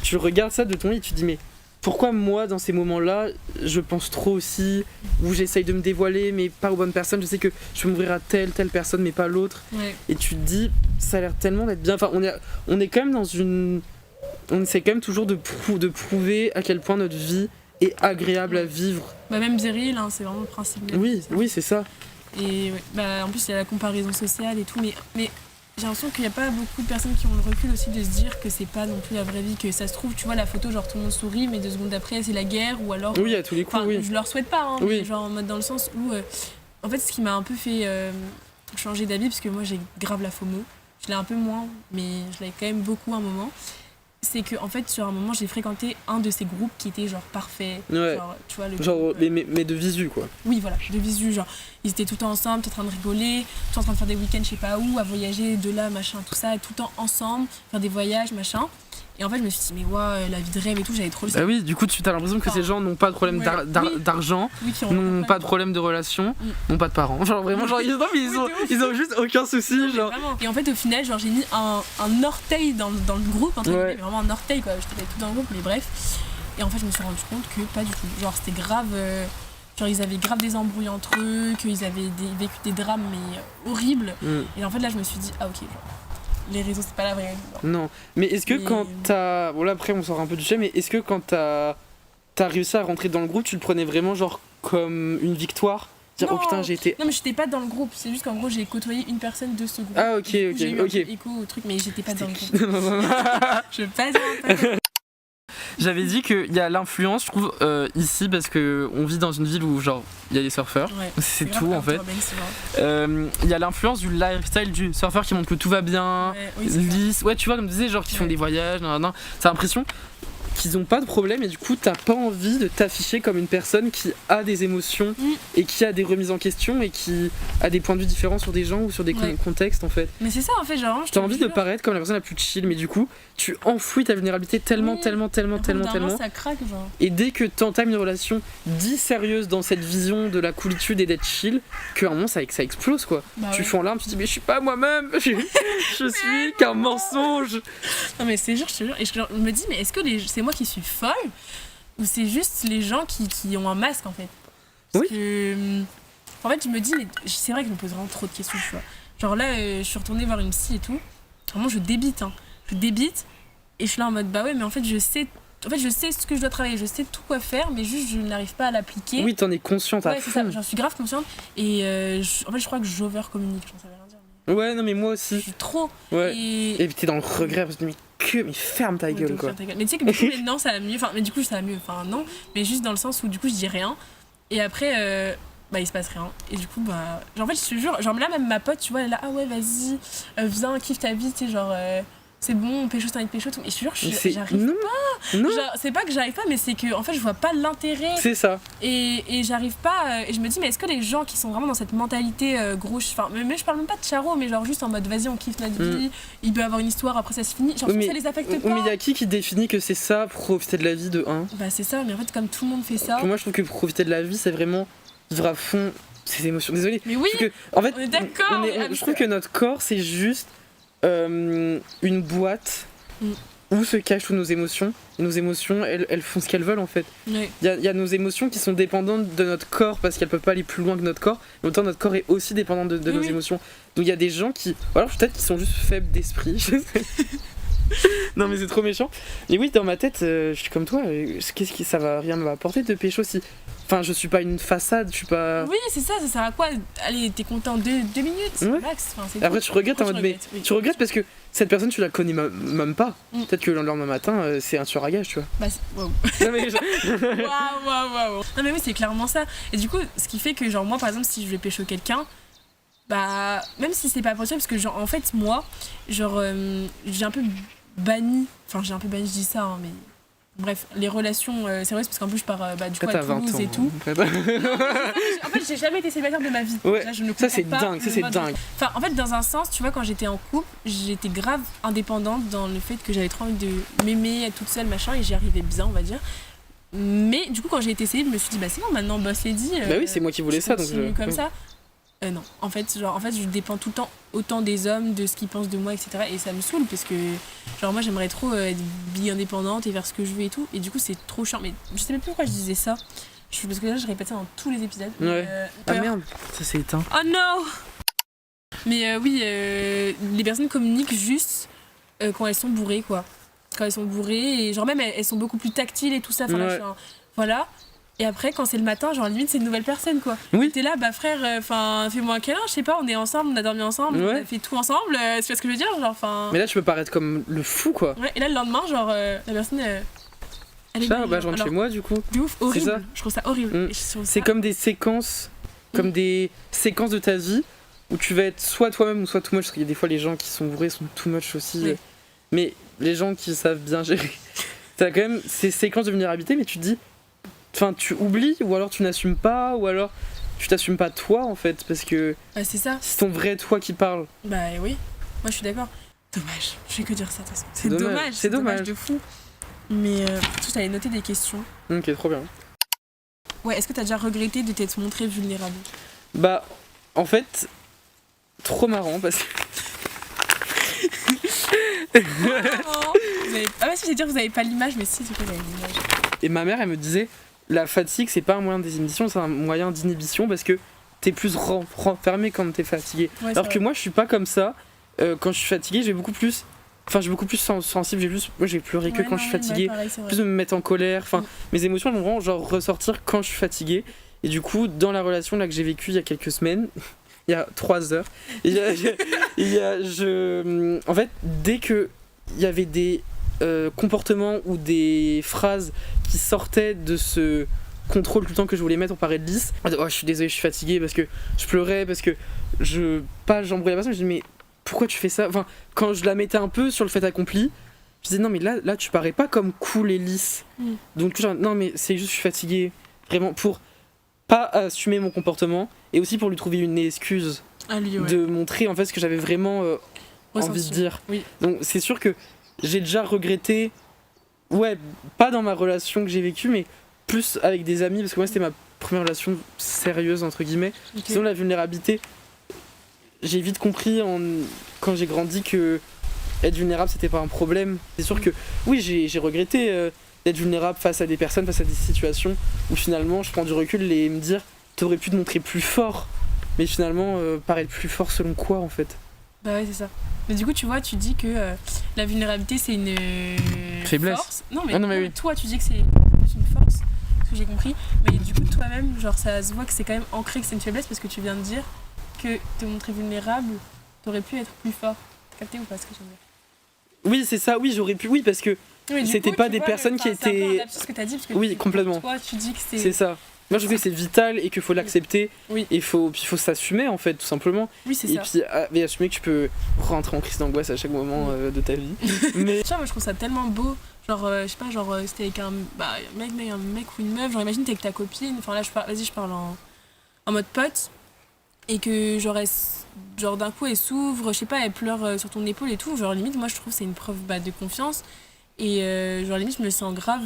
[SPEAKER 2] tu regardes ça de ton lit et tu dis mais pourquoi moi dans ces moments-là je pense trop aussi, où j'essaye de me dévoiler mais pas aux bonnes personnes, je sais que je peux m'ouvrir à telle personne mais pas l'autre, et tu te dis ça a l'air tellement d'être bien, enfin on est quand même dans une, on essaie quand même toujours de prouver à quel point notre vie est agréable à vivre.
[SPEAKER 1] Bah même Viril, hein, c'est vraiment le principe même.
[SPEAKER 2] Oui c'est ça.
[SPEAKER 1] Et bah en plus il y a la comparaison sociale et tout, mais j'ai l'impression qu'il n'y a pas beaucoup de personnes qui ont le recul aussi de se dire que c'est pas non plus la vraie vie, que ça se trouve, tu vois, la photo, genre tout le monde sourit, mais 2 secondes après c'est la guerre, ou alors...
[SPEAKER 2] Oui, à tous les coups, oui.
[SPEAKER 1] Je leur souhaite pas, hein,
[SPEAKER 2] oui.
[SPEAKER 1] mais genre en mode dans le sens où... en fait, ce qui m'a un peu fait changer d'avis, parce que moi j'ai grave la FOMO, je l'ai un peu moins, mais je l'avais quand même beaucoup à un moment, c'est que en fait sur un moment j'ai fréquenté un de ces groupes qui était genre parfait, genre tu vois le
[SPEAKER 2] genre
[SPEAKER 1] groupe,
[SPEAKER 2] mais de visu quoi.
[SPEAKER 1] Oui voilà, de visu, genre ils étaient tout le temps ensemble, tout en train de rigoler, tout en train de faire des week-ends je sais pas où, à voyager de là machin tout ça, tout le temps ensemble, faire des voyages machin. Et en fait je me suis dit mais ouais, la vie de rêve et tout, j'avais trop le
[SPEAKER 2] Bah oui, du coup tu as l'impression que ces gens n'ont pas de problème d'argent, n'ont pas de problème de relation, n'ont pas de parents. Genre vraiment genre ils ont juste aucun souci genre.
[SPEAKER 1] Et en fait au final genre j'ai mis un orteil dans le groupe, entre guillemets, mais vraiment un orteil quoi, j'étais pas tout dans le groupe mais bref. Et en fait je me suis rendu compte que pas du tout. Genre c'était grave genre ils avaient grave des embrouilles entre eux, qu'ils avaient vécu des drames mais horribles. Et en fait là je me suis dit ah ok, genre les réseaux c'est pas la vraie vie.
[SPEAKER 2] Non, mais est-ce que quand t'as... Bon là après on sort un peu du sujet, mais est-ce que quand t'as réussi à rentrer dans le groupe, tu le prenais vraiment genre comme une victoire? Dire
[SPEAKER 1] non,
[SPEAKER 2] oh putain j'ai été...
[SPEAKER 1] Non mais j'étais pas dans le groupe, c'est juste qu'en gros j'ai côtoyé une personne de ce groupe.
[SPEAKER 2] Ah ok,
[SPEAKER 1] du coup, j'ai eu un peu écho au truc mais j'étais pas dans le groupe. Je passe pas.
[SPEAKER 2] J'avais dit qu'il y a l'influence, je trouve, ici, parce qu'on vit dans une ville où, genre, il y a des surfeurs, c'est tout en fait. Il y a l'influence du lifestyle du surfeur qui montre que tout va bien, lisse. Ouais, tu vois, comme tu disais, genre, qui font des voyages, t'as l'impression qu'ils ont pas de problème et du coup, t'as pas envie de t'afficher comme une personne qui a des émotions et qui a des remises en question et qui a des points de vue différents sur des gens ou sur des contextes en fait.
[SPEAKER 1] Mais c'est ça en fait, genre.
[SPEAKER 2] T'as envie de paraître comme la personne la plus chill, mais du coup, tu enfouis ta vulnérabilité tellement.
[SPEAKER 1] Ça craque, genre.
[SPEAKER 2] Et dès que t'entames une relation dit sérieuse dans cette vision de la coolitude et d'être chill, qu'à un moment ça explose quoi. Tu fais en larmes, tu te dis mais je suis pas moi-même, je suis qu'un mensonge.
[SPEAKER 1] Non mais c'est sûr, je te jure. Et je me dis mais est-ce que c'est moi qui suis folle ou c'est juste les gens qui ont un masque en fait? Parce que en fait je me dis, c'est vrai que je me pose vraiment trop de questions, tu vois. Genre là je suis retournée voir une psy et tout, vraiment je débite et je suis là en mode bah ouais mais en fait je sais ce que je dois travailler, je sais tout quoi faire mais juste je n'arrive pas à l'appliquer.
[SPEAKER 2] Oui t'en es consciente à fond.
[SPEAKER 1] C'est ça, j'en suis grave consciente et en fait je crois que j'over-communique, j'en savais rien dire. Mais...
[SPEAKER 2] Ouais non mais moi aussi.
[SPEAKER 1] Je suis trop.
[SPEAKER 2] Ouais. Et puis t'es dans le regret parce que mais ferme ta gueule quoi.
[SPEAKER 1] Mais tu sais que du coup maintenant ça va mieux, enfin mais du coup ça va mieux, enfin non, mais juste dans le sens où du coup je dis rien et après bah il se passe rien et du coup bah genre en fait je te jure, genre là même ma pote tu vois elle est là ah ouais vas-y viens kiffe ta vie tu sais genre c'est bon, pécho, t'as envie de pécho, tout. Et je te jure, j'arrive pas.
[SPEAKER 2] Non.
[SPEAKER 1] Genre, c'est pas que j'arrive pas, mais c'est que en fait, je vois pas l'intérêt.
[SPEAKER 2] C'est ça.
[SPEAKER 1] Et j'arrive pas. Et je me dis, mais est-ce que les gens qui sont vraiment dans cette mentalité grouche, enfin, mais je parle même pas de charo, mais genre juste en mode vas-y, on kiffe notre vie, il peut y avoir une histoire, après ça se finit. Genre, ça les affecte pas.
[SPEAKER 2] Mais il y a qui définit que c'est ça, profiter de la vie de 1 ?
[SPEAKER 1] Bah, c'est ça, mais en fait, comme tout le monde fait ça.
[SPEAKER 2] Moi, je trouve que profiter de la vie, c'est vraiment vivre à fond ses émotions. Désolé.
[SPEAKER 1] Mais oui,
[SPEAKER 2] en fait,
[SPEAKER 1] on est d'accord.
[SPEAKER 2] Je trouve que notre corps, c'est juste une boîte. Où se cachent toutes nos émotions. Et nos émotions, elles font ce qu'elles veulent en fait. Il y a nos émotions qui sont dépendantes de notre corps parce qu'elles peuvent pas aller plus loin que notre corps. Mais autant notre corps est aussi dépendant de nos émotions. Donc il y a des gens qui, ou alors peut-être qu'ils sont juste faibles d'esprit. Je sais. Non mais c'est trop méchant. Et oui, dans ma tête, je suis comme toi. Qu'est-ce qui ça va rien me apporter de pécho si. Enfin, je suis pas une façade, je suis pas.
[SPEAKER 1] Oui, c'est ça sert à quoi? Allez, t'es content 2 minutes, max. Enfin,
[SPEAKER 2] après, tu regrettes en mode. Tu regrettes parce que cette personne, tu la connais même pas. Peut-être que le lendemain matin, c'est un tueur à gage, tu vois.
[SPEAKER 1] Bah, waouh. Waouh. Non, mais oui, c'est clairement ça. Et du coup, ce qui fait que, genre, moi, par exemple, si je vais pécho quelqu'un, bah, même si c'est pas possible, parce que, genre, en fait, moi, genre, j'ai un peu banni. Enfin, je dis ça, hein, mais. Bref, les relations sérieuses, parce qu'en plus je pars du coup à Toulouse et tout. Non, en fait, j'ai jamais été célibataire de ma vie.
[SPEAKER 2] Ouais,
[SPEAKER 1] là, je ne
[SPEAKER 2] ça c'est dingue,
[SPEAKER 1] Enfin, en fait, dans un sens, tu vois, quand j'étais en couple, j'étais grave indépendante dans le fait que j'avais trop envie de m'aimer, être toute seule, machin, et j'y arrivais bien, on va dire. Mais du coup, quand j'ai été célib, je me suis dit, bah c'est bon, maintenant, boss lady.
[SPEAKER 2] Bah oui, c'est moi qui voulais ça, donc
[SPEAKER 1] comme ça. Non. En fait, je dépends tout le temps autant des hommes, de ce qu'ils pensent de moi, etc. Et ça me saoule parce que, genre, moi, j'aimerais trop être bien indépendante et faire ce que je veux et tout. Et du coup, c'est trop chiant. Mais je sais même plus pourquoi je disais ça. Parce que là, je répète ça dans tous les épisodes.
[SPEAKER 2] Ouais. Ah merde, ça s'est éteint.
[SPEAKER 1] Oh non. Mais oui, les personnes communiquent juste quand elles sont bourrées, quoi. Quand elles sont bourrées, et genre même, elles sont beaucoup plus tactiles et tout ça. Enfin, là, voilà. Et après, quand c'est le matin, genre limite c'est une nouvelle personne, quoi.
[SPEAKER 2] Oui.
[SPEAKER 1] T'es là, bah frère, fais-moi un câlin, je sais pas, on est ensemble, on a dormi ensemble, on a fait tout ensemble, c'est pas ce que je veux dire, genre, enfin.
[SPEAKER 2] Mais là, tu peux paraître comme le fou, quoi.
[SPEAKER 1] Ouais, et là, le lendemain, genre, la personne, elle est
[SPEAKER 2] ça, bah je rentre chez moi, du coup.
[SPEAKER 1] De ouf, horrible.
[SPEAKER 2] Ça.
[SPEAKER 1] Je trouve ça horrible.
[SPEAKER 2] C'est comme des séquences, des séquences de ta vie où tu vas être soit toi-même ou soit too much, parce qu'il y a des fois les gens qui sont bourrés sont too much aussi.
[SPEAKER 1] Oui.
[SPEAKER 2] Mais les gens qui savent bien gérer, t'as quand même ces séquences de vulnérabilité, mais tu te dis. Enfin, tu oublies, ou alors tu n'assumes pas, ou alors tu t'assumes pas toi en fait, parce que
[SPEAKER 1] bah, c'est ça.
[SPEAKER 2] C'est ton vrai toi qui parle.
[SPEAKER 1] Bah oui, moi je suis d'accord. Dommage, je vais que dire ça de toute façon. C'est dommage, c'est dommage de fou. Mais tout ça, j'avais noté des questions.
[SPEAKER 2] Ok, trop bien.
[SPEAKER 1] Ouais, est-ce que t'as déjà regretté de t'être montré vulnérable?
[SPEAKER 2] Bah, en fait, trop marrant parce que.
[SPEAKER 1] Ah ouais, si j'allais dire vous avez pas l'image, mais si, du coup, vous avez l'image.
[SPEAKER 2] Et ma mère, elle me disait, la fatigue, c'est pas un moyen de désinhibition, c'est un moyen d'inhibition parce que t'es plus renfermé quand t'es fatigué.
[SPEAKER 1] Ouais,
[SPEAKER 2] alors que moi, je suis pas comme ça. Quand je suis fatigué, j'ai beaucoup plus. Enfin, je suis beaucoup plus sensible. Moi, j'ai pleuré que quand je suis fatigué.
[SPEAKER 1] Pareil,
[SPEAKER 2] plus de me mettre en colère. Enfin, mes émotions elles vont vraiment genre ressortir quand je suis fatigué. Et du coup, dans la relation là que j'ai vécue il y a quelques semaines, il y a 3 heures, en fait, dès que il y avait des comportements ou des phrases qui sortaient de ce contrôle tout le temps que je voulais mettre pour paraître lisse, oh, je suis désolé, je suis fatigué parce que je pleurais, parce que j'embrouillais la personne, je dis mais pourquoi tu fais ça? Enfin, quand je la mettais un peu sur le fait accompli, je disais non mais là tu parais pas comme cool et lisse. Donc genre, non mais c'est juste je suis fatigué, vraiment, pour pas assumer mon comportement et aussi pour lui trouver une excuse de montrer en fait ce que j'avais vraiment envie de dire.
[SPEAKER 1] Oui.
[SPEAKER 2] Donc c'est sûr que j'ai déjà regretté, ouais, pas dans ma relation que j'ai vécue, mais plus avec des amis, parce que moi c'était ma première relation sérieuse entre guillemets. Okay. Sinon la vulnérabilité, j'ai vite compris quand j'ai grandi que être vulnérable c'était pas un problème. C'est sûr que oui, j'ai regretté d'être vulnérable face à des personnes, face à des situations où finalement je prends du recul et me dire t'aurais pu te montrer plus fort, mais finalement paraître plus fort selon quoi en fait?
[SPEAKER 1] Bah ouais, c'est ça. Mais du coup, tu vois, tu dis que la vulnérabilité c'est une
[SPEAKER 2] faiblesse.
[SPEAKER 1] Force. Non mais,
[SPEAKER 2] oui.
[SPEAKER 1] Toi tu dis que c'est une force, ce que j'ai compris, mais du coup toi-même, genre ça se voit que c'est quand même ancré que c'est une faiblesse parce que tu viens de dire que te montrer vulnérable, t'aurais pu être plus fort. T'as capté ou pas ce que je veux dire?
[SPEAKER 2] Oui, c'est ça, oui, j'aurais pu, oui, parce que c'était pas des personnes qui étaient.
[SPEAKER 1] C'est ce que t'as dit, parce que
[SPEAKER 2] oui, complètement.
[SPEAKER 1] Toi, tu dis que
[SPEAKER 2] c'est ça. Moi, je trouve que c'est vital et qu'il faut l'accepter.
[SPEAKER 1] Oui.
[SPEAKER 2] Et il faut s'assumer, en fait, tout simplement.
[SPEAKER 1] Oui, c'est
[SPEAKER 2] ça. Et puis, assumer que tu peux rentrer en crise d'angoisse à chaque moment de ta vie.
[SPEAKER 1] Mais tu vois, moi, je trouve ça tellement beau. Genre, je sais pas, genre, c'était avec un mec ou une meuf. Genre, imagine, t'es avec ta copine. Enfin, là, je parle en mode pote. Et que, genre d'un coup, elle s'ouvre, je sais pas, elle pleure sur ton épaule et tout. Genre, limite, moi, je trouve que c'est une preuve de confiance. Et genre, limite, je me sens grave.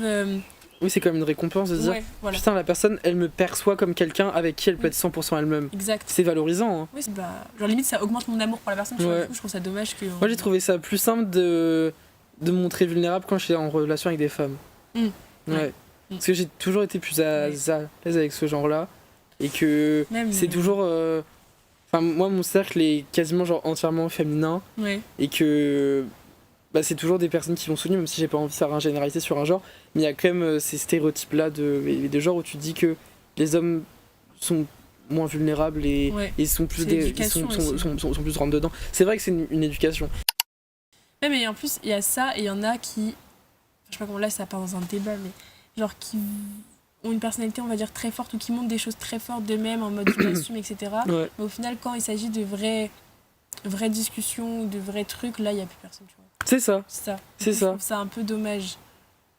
[SPEAKER 2] Oui, c'est comme une récompense de dire voilà. Putain, la personne, elle me perçoit comme quelqu'un avec qui elle peut être 100% elle-même.
[SPEAKER 1] Exact.
[SPEAKER 2] C'est valorisant. Hein.
[SPEAKER 1] Oui, genre limite, ça augmente mon amour pour la personne. Ouais. Coup, je trouve ça dommage que.
[SPEAKER 2] Moi, j'ai trouvé ça plus simple de me montrer vulnérable quand je suis en relation avec des femmes. Ouais. Parce que j'ai toujours été plus à l'aise avec ce genre-là. Et que c'est toujours. Enfin, moi, mon cercle est quasiment genre entièrement féminin.
[SPEAKER 1] Ouais.
[SPEAKER 2] Et que. C'est toujours des personnes qui vont soutenir, même si j'ai pas envie de faire une généralité sur un genre, mais il y a quand même ces stéréotypes là de genre où tu dis que les hommes sont moins vulnérables et sont plus sont plus rentre dedans. C'est vrai que c'est une éducation.
[SPEAKER 1] Ouais, mais en plus il y a ça et il y en a qui, je sais pas comment là ça part dans un débat, mais genre qui ont une personnalité on va dire très forte ou qui montrent des choses très fortes d'eux-mêmes en mode je m'assume, etc.
[SPEAKER 2] Ouais.
[SPEAKER 1] Mais au final quand il s'agit de vraies discussions, de vrais trucs, là il y a plus personne, tu vois.
[SPEAKER 2] C'est ça.
[SPEAKER 1] Je trouve ça un peu dommage.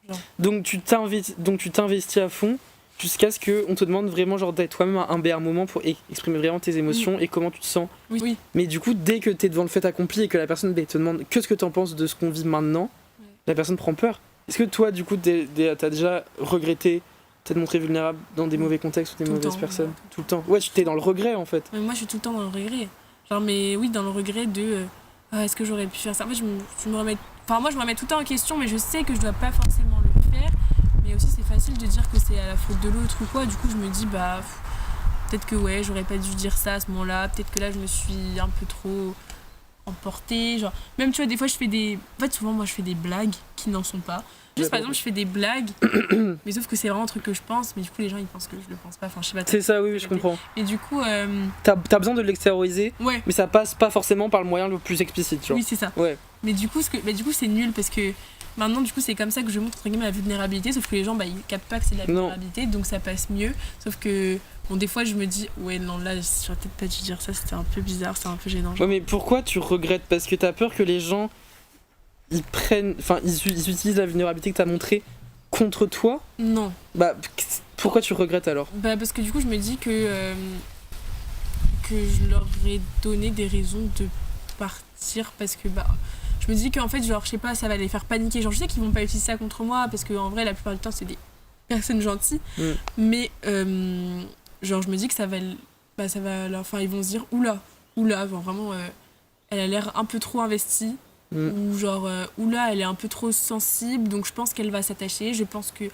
[SPEAKER 1] Genre.
[SPEAKER 2] Donc tu t'investis à fond jusqu'à ce qu'on te demande vraiment genre d'être toi-même un moment pour exprimer vraiment tes émotions et comment tu te sens.
[SPEAKER 1] Oui.
[SPEAKER 2] Mais du coup, dès que t'es devant le fait accompli et que la personne te demande que ce que t'en penses de ce qu'on vit maintenant, la personne prend peur. Est-ce que toi, du coup, t'as déjà regretté t'être montré vulnérable dans des mauvais contextes ou des
[SPEAKER 1] Tout le
[SPEAKER 2] mauvaises
[SPEAKER 1] temps,
[SPEAKER 2] personnes?
[SPEAKER 1] ouais.
[SPEAKER 2] Tout le temps. Ouais, tu t'es dans le regret en fait.
[SPEAKER 1] Mais moi, je suis tout le temps dans le regret. Genre, mais oui, dans le regret de ah, est-ce que j'aurais pu faire ça? En fait, je me remets. Enfin, moi, je me remets tout le temps en question, mais je sais que je dois pas forcément le faire. Mais aussi, c'est facile de dire que c'est à la faute de l'autre ou quoi. Du coup, je me dis, bah, peut-être que ouais, j'aurais pas dû dire ça à ce moment-là. Peut-être que là, je me suis un peu trop emportée. Genre, même, tu vois, des fois, je fais des. En fait, souvent, moi, je fais des blagues qui n'en sont pas. Juste, par exemple, je fais des blagues, mais sauf que c'est vraiment un truc que je pense, mais du coup, les gens, ils pensent que je le pense pas. Enfin, je sais pas.
[SPEAKER 2] C'est ça, oui, je comprends.
[SPEAKER 1] Et du coup,
[SPEAKER 2] T'as besoin de l'extérioriser,
[SPEAKER 1] ouais.
[SPEAKER 2] mais ça passe pas forcément par le moyen le plus explicite, genre.
[SPEAKER 1] Oui, c'est ça.
[SPEAKER 2] Ouais.
[SPEAKER 1] Mais du coup, c'est nul parce que maintenant, du coup, c'est comme ça que je montre entre guillemets la vulnérabilité. Sauf que les gens, bah, ils captent pas que c'est de la vulnérabilité, donc ça passe mieux. Sauf que, bon, des fois, je me dis, ouais, non, là, j'aurais peut-être pas dû dire ça, c'était un peu bizarre, c'était un peu gênant.
[SPEAKER 2] Ouais, mais pourquoi tu regrettes? Parce que t'as peur que les gens, ils utilisent la vulnérabilité que t'as montrée contre toi?
[SPEAKER 1] Non.
[SPEAKER 2] Bah, pourquoi tu regrettes alors?
[SPEAKER 1] Bah, parce que du coup, je me dis que je leur ai donné des raisons de partir parce que, bah, je me dis qu'en fait, genre, je sais pas, ça va les faire paniquer. Genre, je sais qu'ils vont pas utiliser ça contre moi parce qu'en vrai, la plupart du temps, c'est des personnes gentilles. Mais, genre, je me dis que ça va leur. Enfin, ils vont se dire, oula, genre, vraiment, elle a l'air un peu trop investie. Ou genre, oula, elle est un peu trop sensible, donc je pense qu'elle va s'attacher. Je pense que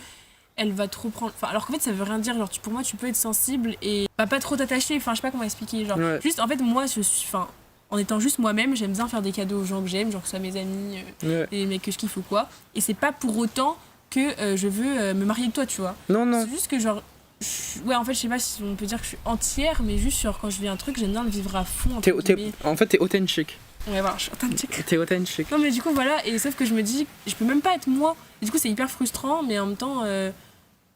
[SPEAKER 1] elle va trop prendre. Enfin, alors qu'en fait, ça veut rien dire. Genre, pour moi, tu peux être sensible et pas trop t'attacher. Enfin, je sais pas comment expliquer. Genre, juste, en fait, moi, je suis. Enfin, en étant juste moi-même, j'aime bien faire des cadeaux aux gens que j'aime, genre que ce soit mes amis, les mecs que je kiffe ou quoi. Et c'est pas pour autant que je veux me marier avec toi, tu vois.
[SPEAKER 2] Non.
[SPEAKER 1] C'est juste que, genre. Ouais, en fait, je sais pas si on peut dire que je suis entière, mais juste, genre, quand je vis un truc, j'aime bien le vivre à fond.
[SPEAKER 2] En fait, t'es authentique.
[SPEAKER 1] Ouais, voilà, je suis authentique.
[SPEAKER 2] T'es authentique.
[SPEAKER 1] Non, mais du coup, voilà, et sauf que je me dis, je peux même pas être moi. Et du coup, c'est hyper frustrant, mais en même temps,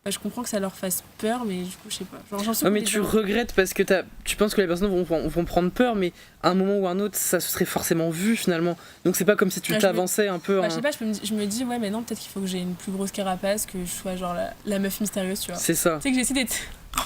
[SPEAKER 1] bah, je comprends que ça leur fasse peur, mais du coup, je sais pas. Genre, j'en suis
[SPEAKER 2] mais tu regrettes parce que tu penses que les personnes vont prendre peur, mais à un moment ou à un autre, ça se serait forcément vu finalement. Donc c'est pas comme si tu t'avançais un peu.
[SPEAKER 1] Bah, je sais pas, je me dis, ouais, mais non, peut-être qu'il faut que j'ai une plus grosse carapace, que je sois genre la meuf mystérieuse, tu vois.
[SPEAKER 2] C'est ça.
[SPEAKER 1] Tu sais que j'ai essayé d'être.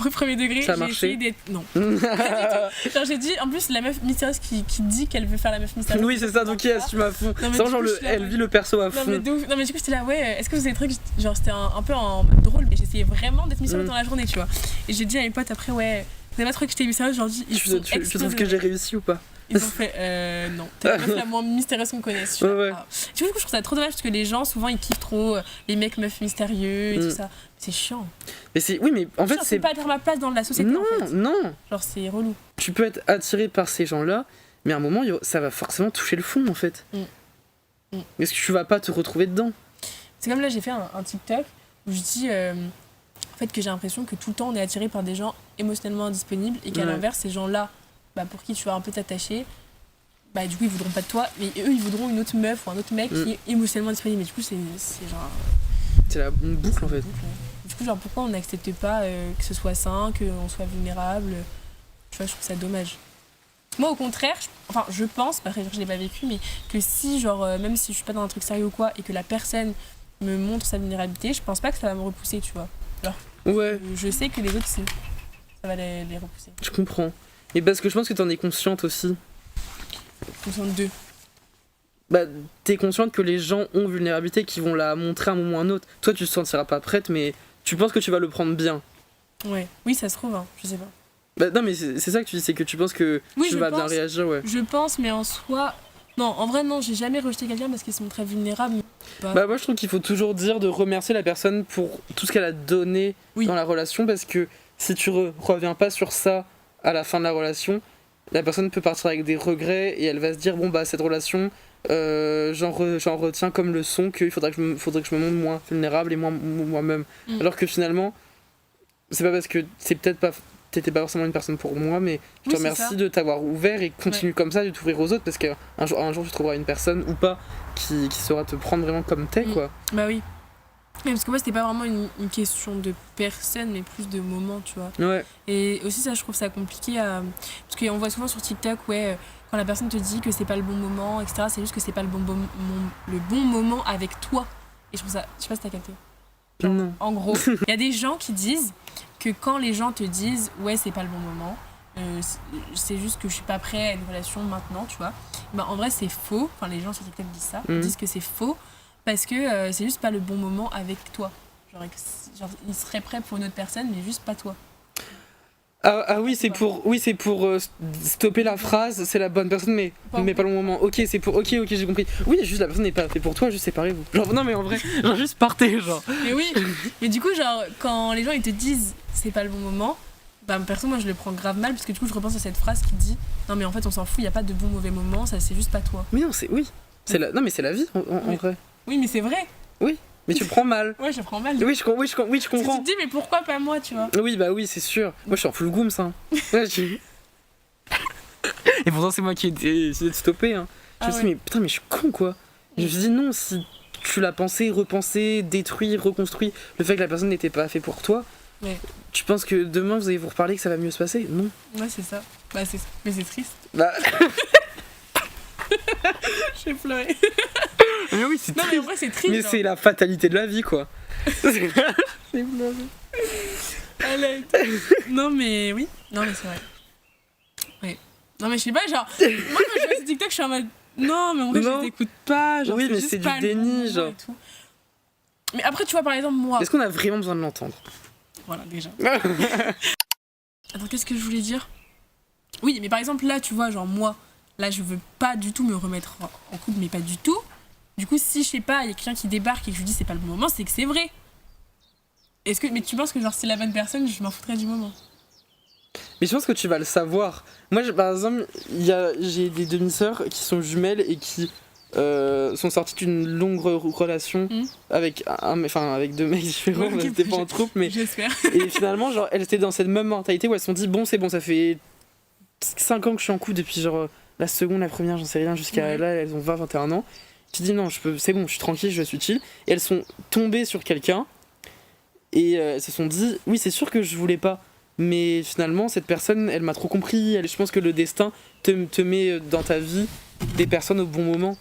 [SPEAKER 1] Au premier degré,
[SPEAKER 2] ça a
[SPEAKER 1] j'ai
[SPEAKER 2] marché.
[SPEAKER 1] essayé d'être. Non. Genre, j'ai dit, en plus, la meuf mystérieuse qui dit qu'elle veut faire la meuf mystérieuse.
[SPEAKER 2] Oui, c'est ça, donc yes, tu m'as fond.
[SPEAKER 1] Non,
[SPEAKER 2] genre, elle vit le perso à fond.
[SPEAKER 1] Non, mais du coup, j'étais là, ouais, est-ce que vous avez des trucs. Genre, c'était un peu en mode drôle, mais j'essayais vraiment d'être mystérieuse dans la journée, tu vois. Et j'ai dit à mes potes après, ouais, vous avez pas trouvé que j'étais mystérieuse, genre,
[SPEAKER 2] tu trouves que j'ai réussi ou pas?
[SPEAKER 1] Ils ont fait non, t'es la meuf la moins mystérieuse qu'on connaisse. Tu vois.
[SPEAKER 2] Ouais.
[SPEAKER 1] Du coup, je trouve ça trop dommage parce que les gens, souvent, ils kiffent trop les mecs meufs mystérieux et tout ça. C'est chiant.
[SPEAKER 2] Mais oui, mais en fait,
[SPEAKER 1] c'est pas être à ma place dans la société.
[SPEAKER 2] Non,
[SPEAKER 1] en fait.
[SPEAKER 2] non.
[SPEAKER 1] Genre, c'est relou.
[SPEAKER 2] Tu peux être attiré par ces gens-là, mais à un moment, ça va forcément toucher le fond en fait. Est-ce que tu vas pas te retrouver dedans?
[SPEAKER 1] C'est comme là, j'ai fait un TikTok où je dis en fait, que j'ai l'impression que tout le temps, on est attiré par des gens émotionnellement indisponibles et qu'à l'inverse, ces gens-là, bah, pour qui tu vas un peu t'attacher, bah du coup ils voudront pas de toi, mais eux ils voudront une autre meuf ou un autre mec qui est émotionnellement disponible. Mais du coup c'est genre.
[SPEAKER 2] C'est une boucle en fait.
[SPEAKER 1] Du coup, genre pourquoi on n'accepte pas que ce soit sain, qu'on soit vulnérable? Tu vois, je trouve ça dommage. Moi au contraire, je pense, après je l'ai pas vécu, mais que si genre même si je suis pas dans un truc sérieux ou quoi et que la personne me montre sa vulnérabilité, je pense pas que ça va me repousser, tu vois. Alors,
[SPEAKER 2] ouais.
[SPEAKER 1] Je sais que les autres ça va les repousser.
[SPEAKER 2] Je comprends. Et parce que je pense que t'en es consciente aussi.
[SPEAKER 1] Consciente d'eux.
[SPEAKER 2] Bah, t'es consciente que les gens ont vulnérabilité, qu'ils vont la montrer à un moment ou à un autre. Toi, tu te sentiras pas prête, mais tu penses que tu vas le prendre bien.
[SPEAKER 1] Ouais. Oui, ça se trouve, hein. Je sais pas.
[SPEAKER 2] Bah, non, mais c'est ça que tu dis, c'est que tu penses que tu vas bien réagir, ouais.
[SPEAKER 1] Je pense, mais en soi. Non, en vrai, non, j'ai jamais rejeté quelqu'un parce qu'ils sont très vulnérables.
[SPEAKER 2] Bah, moi, je trouve qu'il faut toujours dire de remercier la personne pour tout ce qu'elle a donné dans la relation, parce que si tu reviens pas sur ça à la fin de la relation, la personne peut partir avec des regrets et elle va se dire bon bah cette relation j'en retiens comme leçon qu'il faudrait que je me montre moins vulnérable et moins moi-même. Alors que finalement c'est pas parce que t'étais pas forcément une personne pour moi, mais je te remercie de t'avoir ouvert et continue comme ça, de t'ouvrir aux autres, parce qu'un jour tu trouveras une personne ou pas qui saura te prendre vraiment comme t'es quoi.
[SPEAKER 1] Bah oui. Mais parce que moi c'était pas vraiment une question de personne mais plus de moment, tu vois.
[SPEAKER 2] Ouais.
[SPEAKER 1] Et aussi ça je trouve ça compliqué parce qu'on voit souvent sur TikTok quand la personne te dit que c'est pas le bon moment, etc. C'est juste que c'est pas le bon moment avec toi. Et je trouve ça, je sais pas si t'as capté. Genre,
[SPEAKER 2] non.
[SPEAKER 1] En gros, il y a des gens qui disent que quand les gens te disent ouais c'est pas le bon moment, c'est juste que je suis pas prêt à une relation maintenant, tu vois. Bah en vrai c'est faux. Enfin les gens sur TikTok disent ça, ils disent que c'est faux. Parce que c'est juste pas le bon moment avec toi. Genre, il serait prêt pour une autre personne, mais juste pas toi.
[SPEAKER 2] Oui, c'est pour stopper la phrase, c'est la bonne personne, mais pas le bon moment. Ok, c'est pour. Ok, j'ai compris. Oui, juste la personne n'est pas faite pour toi, juste séparez-vous. Genre, non, mais en vrai, genre, juste partez, genre.
[SPEAKER 1] Mais oui, mais du coup, genre, quand les gens ils te disent c'est pas le bon moment, bah, perso, moi je le prends grave mal, parce que du coup, je repense à cette phrase qui dit non, mais en fait, on s'en fout, il y a pas de bon mauvais moment, ça c'est juste pas toi.
[SPEAKER 2] Mais non, oui. Non, mais c'est la vie, en vrai.
[SPEAKER 1] Oui, mais c'est vrai.
[SPEAKER 2] Oui. Mais tu le prends mal.
[SPEAKER 1] Ouais, je prends mal.
[SPEAKER 2] Oui, je comprends.
[SPEAKER 1] Parce que tu te dis, mais pourquoi pas moi, tu vois?
[SPEAKER 2] Oui, bah oui, c'est sûr. Moi, je suis en full goom, ça. Ouais, Et pourtant, c'est moi qui ai essayé de stopper. Hein. Je me suis dit, mais putain, mais je suis con, quoi. Je me suis dit, non, si tu l'as pensé, repensé, détruit, reconstruit, le fait que la personne n'était pas fait pour toi, tu penses que demain, vous allez vous reparler, que ça va mieux se passer? Non.
[SPEAKER 1] Ouais, c'est ça. Bah, mais c'est triste.
[SPEAKER 2] Bah.
[SPEAKER 1] J'ai pleuré.
[SPEAKER 2] Mais oui, c'est triste.
[SPEAKER 1] Non, mais en vrai, c'est triste.
[SPEAKER 2] Mais c'est la fatalité de la vie, quoi. J'ai pleuré.
[SPEAKER 1] Allez. Non, mais oui. Non, mais c'est vrai. Ouais. Non, mais je sais pas, genre. Moi, quand je vois ce TikTok, je suis en mode. Non, mais en vrai, je t'écoute pas. Genre,
[SPEAKER 2] oui, mais c'est du déni, genre.
[SPEAKER 1] Mais après, tu vois, par exemple, moi.
[SPEAKER 2] Est-ce qu'on a vraiment besoin de l'entendre?
[SPEAKER 1] Voilà, déjà. Attends, qu'est-ce que je voulais dire? Oui, mais par exemple, là, tu vois, genre, moi, là, je veux pas du tout me remettre en couple, mais pas du tout. Du coup, si je sais pas, il y a quelqu'un qui débarque et que je lui dis c'est pas le bon moment, c'est que c'est vrai. Mais tu penses que genre c'est la bonne personne, je m'en foutrais du moment?
[SPEAKER 2] Mais je pense que tu vas le savoir. Moi, par exemple, j'ai des demi-sœurs qui sont jumelles et qui sont sorties d'une longue relation avec deux mecs différents.
[SPEAKER 1] Ouais,
[SPEAKER 2] c'était pas en troupe, mais
[SPEAKER 1] j'espère.
[SPEAKER 2] Et finalement, genre, elles étaient dans cette même mentalité où elles se sont dit bon, c'est bon, ça fait 5 ans que je suis en couple depuis genre la seconde, la première, j'en sais rien, jusqu'à là, elles ont 21 ans. Tu dis non, c'est bon, je suis tranquille, je suis chill. Et elles sont tombées sur quelqu'un et elles se sont dit oui, c'est sûr que je voulais pas, mais finalement cette personne elle m'a trop compris. Je pense que le destin te met dans ta vie des personnes au bon moment.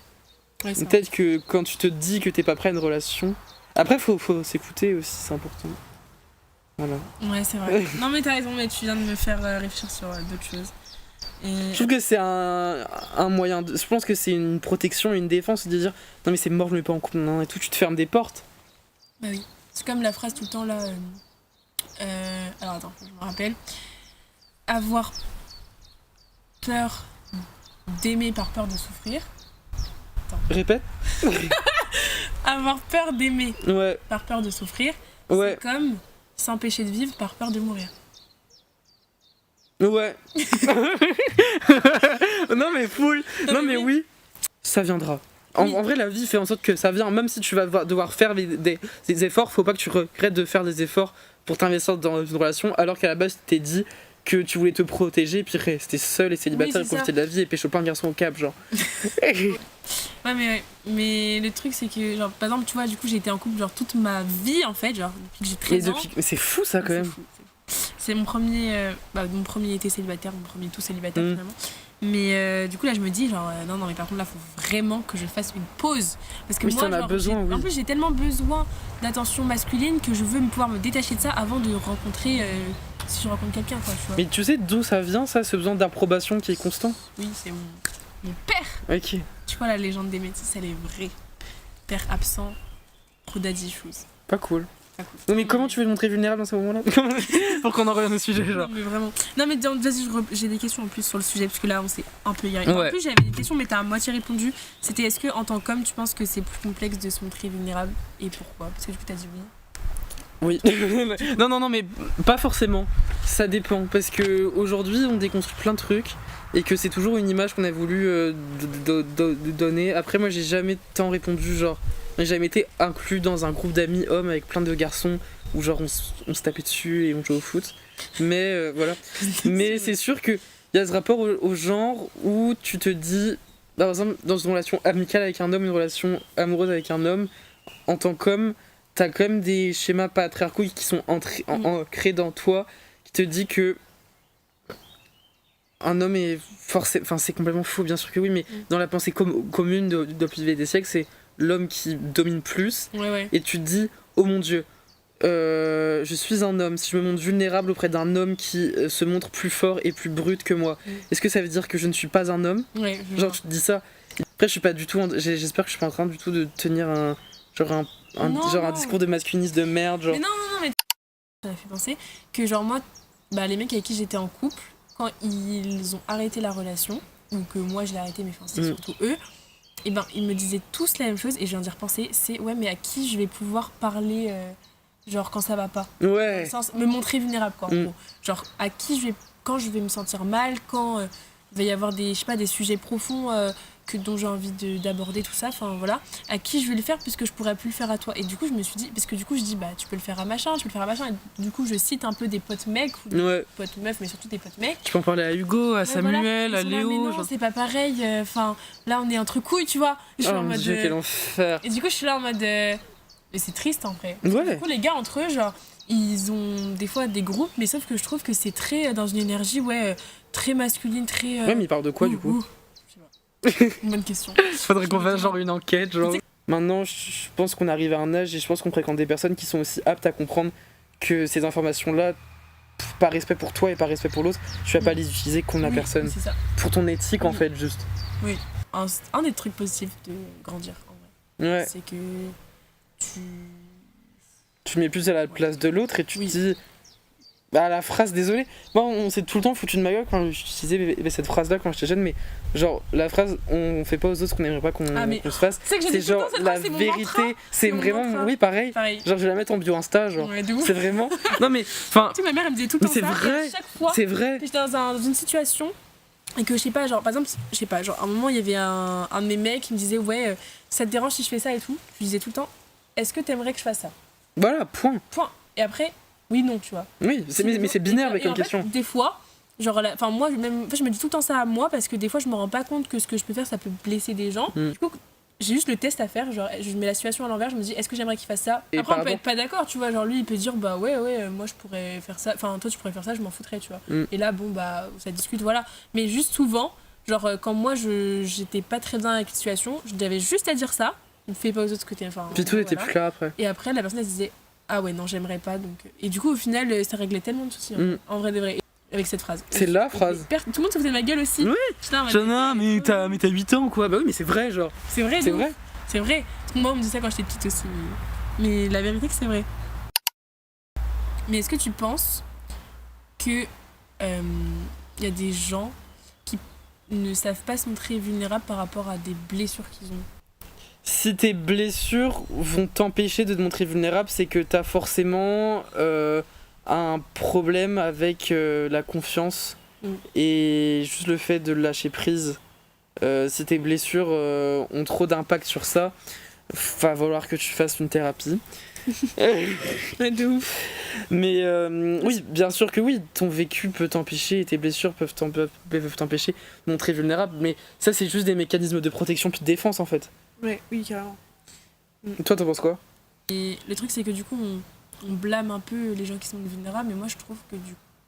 [SPEAKER 2] Ouais, peut-être que quand tu te dis que t'es pas prêt à une relation, après faut s'écouter aussi, c'est important. Voilà.
[SPEAKER 1] Ouais, c'est vrai. Non, mais t'as raison, mais tu viens de me faire réfléchir sur d'autres choses.
[SPEAKER 2] Je trouve que c'est un moyen je pense que c'est une protection, une défense de dire non mais c'est mort, je me mets pas en couple, non, et tout, tu te fermes des portes.
[SPEAKER 1] Bah oui, c'est comme la phrase tout le temps là alors attends, je me rappelle, avoir peur d'aimer par peur de souffrir. Attends.
[SPEAKER 2] Répète.
[SPEAKER 1] Avoir peur d'aimer par peur de souffrir,
[SPEAKER 2] c'est
[SPEAKER 1] comme s'empêcher de vivre par peur de mourir.
[SPEAKER 2] Ouais. Non mais full. Non mais oui. Ça viendra. En vrai, la vie fait en sorte que ça vient. Même si tu vas devoir faire des efforts, faut pas que tu regrettes de faire des efforts pour t'investir dans une relation, alors qu'à la base tu t'es dit que tu voulais te protéger et puis rester seul et célibataire et profiter de la vie et pécho plein de garçons au Cap, genre.
[SPEAKER 1] Ouais, mais le truc c'est que, genre, par exemple, tu vois, du coup j'ai été en couple genre toute ma vie en fait, genre depuis que j'ai 13 ans.
[SPEAKER 2] Mais c'est fou ça quand même.
[SPEAKER 1] C'est mon premier été célibataire, mon premier tout célibataire finalement. Mais du coup là je me dis genre non mais par contre là faut vraiment que je fasse une pause, parce que moi genre,
[SPEAKER 2] besoin,
[SPEAKER 1] en plus j'ai tellement besoin d'attention masculine que je veux pouvoir me détacher de ça avant de rencontrer si je rencontre quelqu'un, quoi, tu vois.
[SPEAKER 2] Mais tu sais d'où ça vient, ça, ce besoin d'approbation qui est constant?
[SPEAKER 1] Oui, c'est mon père.
[SPEAKER 2] Ok.
[SPEAKER 1] Tu vois, la légende des métis, elle est vraie. Père absent, trop daddy issues.
[SPEAKER 2] Pas cool. Non mais comment tu veux te montrer vulnérable dans ce moment-là? Pour qu'on en revienne au sujet, genre.
[SPEAKER 1] Non mais vraiment. Non mais vas-y, j'ai des questions en plus sur le sujet, parce que là on s'est un peu égaré.
[SPEAKER 2] Ouais.
[SPEAKER 1] En plus j'avais des questions mais t'as à moitié répondu. C'était est-ce que en tant qu'homme tu penses que c'est plus complexe de se montrer vulnérable, et pourquoi? Parce que du coup t'as dit oui.
[SPEAKER 2] Oui. non mais pas forcément. Ça dépend, parce que aujourd'hui on déconstruit plein de trucs et que c'est toujours une image qu'on a voulu donner. Après moi j'ai jamais tant répondu, genre j'ai jamais été inclus dans un groupe d'amis hommes avec plein de garçons où genre on se tapait dessus et on jouait au foot. Mais voilà. Mais c'est sûr qu'il y a ce rapport au genre où tu te dis, par exemple dans une relation amicale avec un homme, une relation amoureuse avec un homme, en tant qu'homme, t'as quand même des schémas patriarcaux qui sont ancrés dans toi, qui te dit que un homme est forcé, enfin c'est complètement faux bien sûr que oui, mais dans la pensée commune depuis des siècles, c'est l'homme qui domine plus.
[SPEAKER 1] Ouais.
[SPEAKER 2] Et tu te dis oh mon dieu, je suis un homme, si je me montre vulnérable auprès d'un homme qui se montre plus fort et plus brut que moi, est-ce que ça veut dire que je ne suis pas un homme?
[SPEAKER 1] Ouais,
[SPEAKER 2] genre tu te dis ça. Après je suis pas du tout j'espère que je suis pas en train du tout de tenir un discours de masculinisme de merde, genre.
[SPEAKER 1] Mais non, mais ça m'a fait penser que genre moi, les mecs avec qui j'étais en couple, quand ils ont arrêté la relation, ou que moi je l'ai arrêté, mais c'est surtout eux, et ils me disaient tous la même chose, et je viens d'y repenser, c'est ouais, mais à qui je vais pouvoir parler, genre quand ça va pas.
[SPEAKER 2] Ouais.
[SPEAKER 1] Me montrer vulnérable, quoi, en gros. Genre à qui quand je vais me sentir mal, quand il va y avoir des sujets profonds dont j'ai envie d'aborder tout ça, enfin voilà, à qui je vais le faire puisque je pourrais plus le faire à toi. Et du coup je me suis dit, parce que du coup je dis tu peux le faire à machin, et du coup je cite un peu des potes mecs ou des potes meufs, mais surtout des potes mecs.
[SPEAKER 2] Tu peux en parler à Hugo, à Samuel, à Léo.
[SPEAKER 1] Là, mais non, genre... c'est pas pareil, enfin là on est entre couilles, tu vois. Je suis
[SPEAKER 2] en mode Dieu, quel enfer.
[SPEAKER 1] Et du coup je suis là en mode mais c'est triste en vrai.
[SPEAKER 2] Ouais.
[SPEAKER 1] Du coup les gars entre eux, genre ils ont des fois des groupes, mais sauf que je trouve que c'est très dans une énergie très masculine, très
[SPEAKER 2] ouais, mais ils parlent de quoi du coup?
[SPEAKER 1] Bonne question.
[SPEAKER 2] Faudrait qu'on fasse genre une enquête, genre. Maintenant, je pense qu'on arrive à un âge et je pense qu'on fréquente des personnes qui sont aussi aptes à comprendre que ces informations-là, par respect pour toi et par respect pour l'autre, tu vas pas les utiliser contre la personne.
[SPEAKER 1] C'est ça.
[SPEAKER 2] Pour ton éthique en fait, juste.
[SPEAKER 1] Oui. Un des trucs positifs de grandir en vrai.
[SPEAKER 2] Ouais.
[SPEAKER 1] C'est que
[SPEAKER 2] tu mets plus à la place de l'autre et tu te dis. La phrase, désolé, moi on s'est tout le temps foutu de ma gueule quand j'utilisais cette phrase là quand j'étais jeune, mais genre la phrase on fait pas aux autres ce qu'on aimerait pas qu'on se fasse, c'est genre la vérité, c'est vraiment, oui pareil, genre je vais la mettre en bio Insta, genre c'est vraiment, non mais enfin,
[SPEAKER 1] tu sais ma mère elle me disait tout le temps
[SPEAKER 2] c'est vrai,
[SPEAKER 1] chaque fois
[SPEAKER 2] c'est vrai,
[SPEAKER 1] que j'étais dans une situation et que je sais pas, genre par exemple, je sais pas, genre à un moment il y avait un de mes mecs qui me disait ouais ça te dérange si je fais ça et tout, je lui disais tout le temps est-ce que t'aimerais que je fasse ça,
[SPEAKER 2] voilà, point,
[SPEAKER 1] et après oui, non, tu vois.
[SPEAKER 2] Oui, mais c'est binaire avec une question.
[SPEAKER 1] En fait, des fois, genre, moi, je me dis tout le temps ça à moi parce que des fois, je me rends pas compte que ce que je peux faire, ça peut blesser des gens. Du coup, j'ai juste le test à faire. Genre, je mets la situation à l'envers, je me dis, est-ce que j'aimerais qu'il fasse ça? Et après, on peut être pas d'accord, tu vois. Genre, lui, il peut dire, ouais, moi, je pourrais faire ça. Enfin, toi, tu pourrais faire ça, je m'en foutrais, tu vois. Et là, ça discute, voilà. Mais juste souvent, genre, quand moi, j'étais pas très bien avec la situation, j'avais juste à dire ça. Ne fais pas aux autres ce que t'es. Enfin,
[SPEAKER 2] puis tout était plus clair après.
[SPEAKER 1] Et après, la personne, elle se disait, ah ouais non j'aimerais pas donc et du coup au final ça réglait tellement de soucis en vrai de vrai avec cette phrase.
[SPEAKER 2] C'est la phrase.
[SPEAKER 1] Tout le monde se foutait de ma gueule aussi.
[SPEAKER 2] Oui. Jana, mais t'as 8 ans quoi. Bah oui mais c'est vrai genre.
[SPEAKER 1] C'est vrai. C'est vrai. Moi on me disait ça quand j'étais petite aussi. Mais la vérité que c'est vrai. Mais est-ce que tu penses que y a des gens qui ne savent pas se montrer vulnérables par rapport à des blessures qu'ils ont?
[SPEAKER 2] Si tes blessures vont t'empêcher de te montrer vulnérable, c'est que t'as forcément un problème avec la confiance et juste le fait de lâcher prise. Si tes blessures ont trop d'impact sur ça, va falloir que tu fasses une thérapie.
[SPEAKER 1] De ouf.
[SPEAKER 2] Mais oui, bien sûr que oui, ton vécu peut t'empêcher et tes blessures peuvent t'empêcher de montrer vulnérable, mais ça c'est juste des mécanismes de protection puis de défense en fait.
[SPEAKER 1] Ouais, oui, carrément.
[SPEAKER 2] Toi, t'en penses quoi?
[SPEAKER 1] Et le truc, c'est que du coup, on blâme un peu les gens qui sont vulnérables, mais moi, je trouve que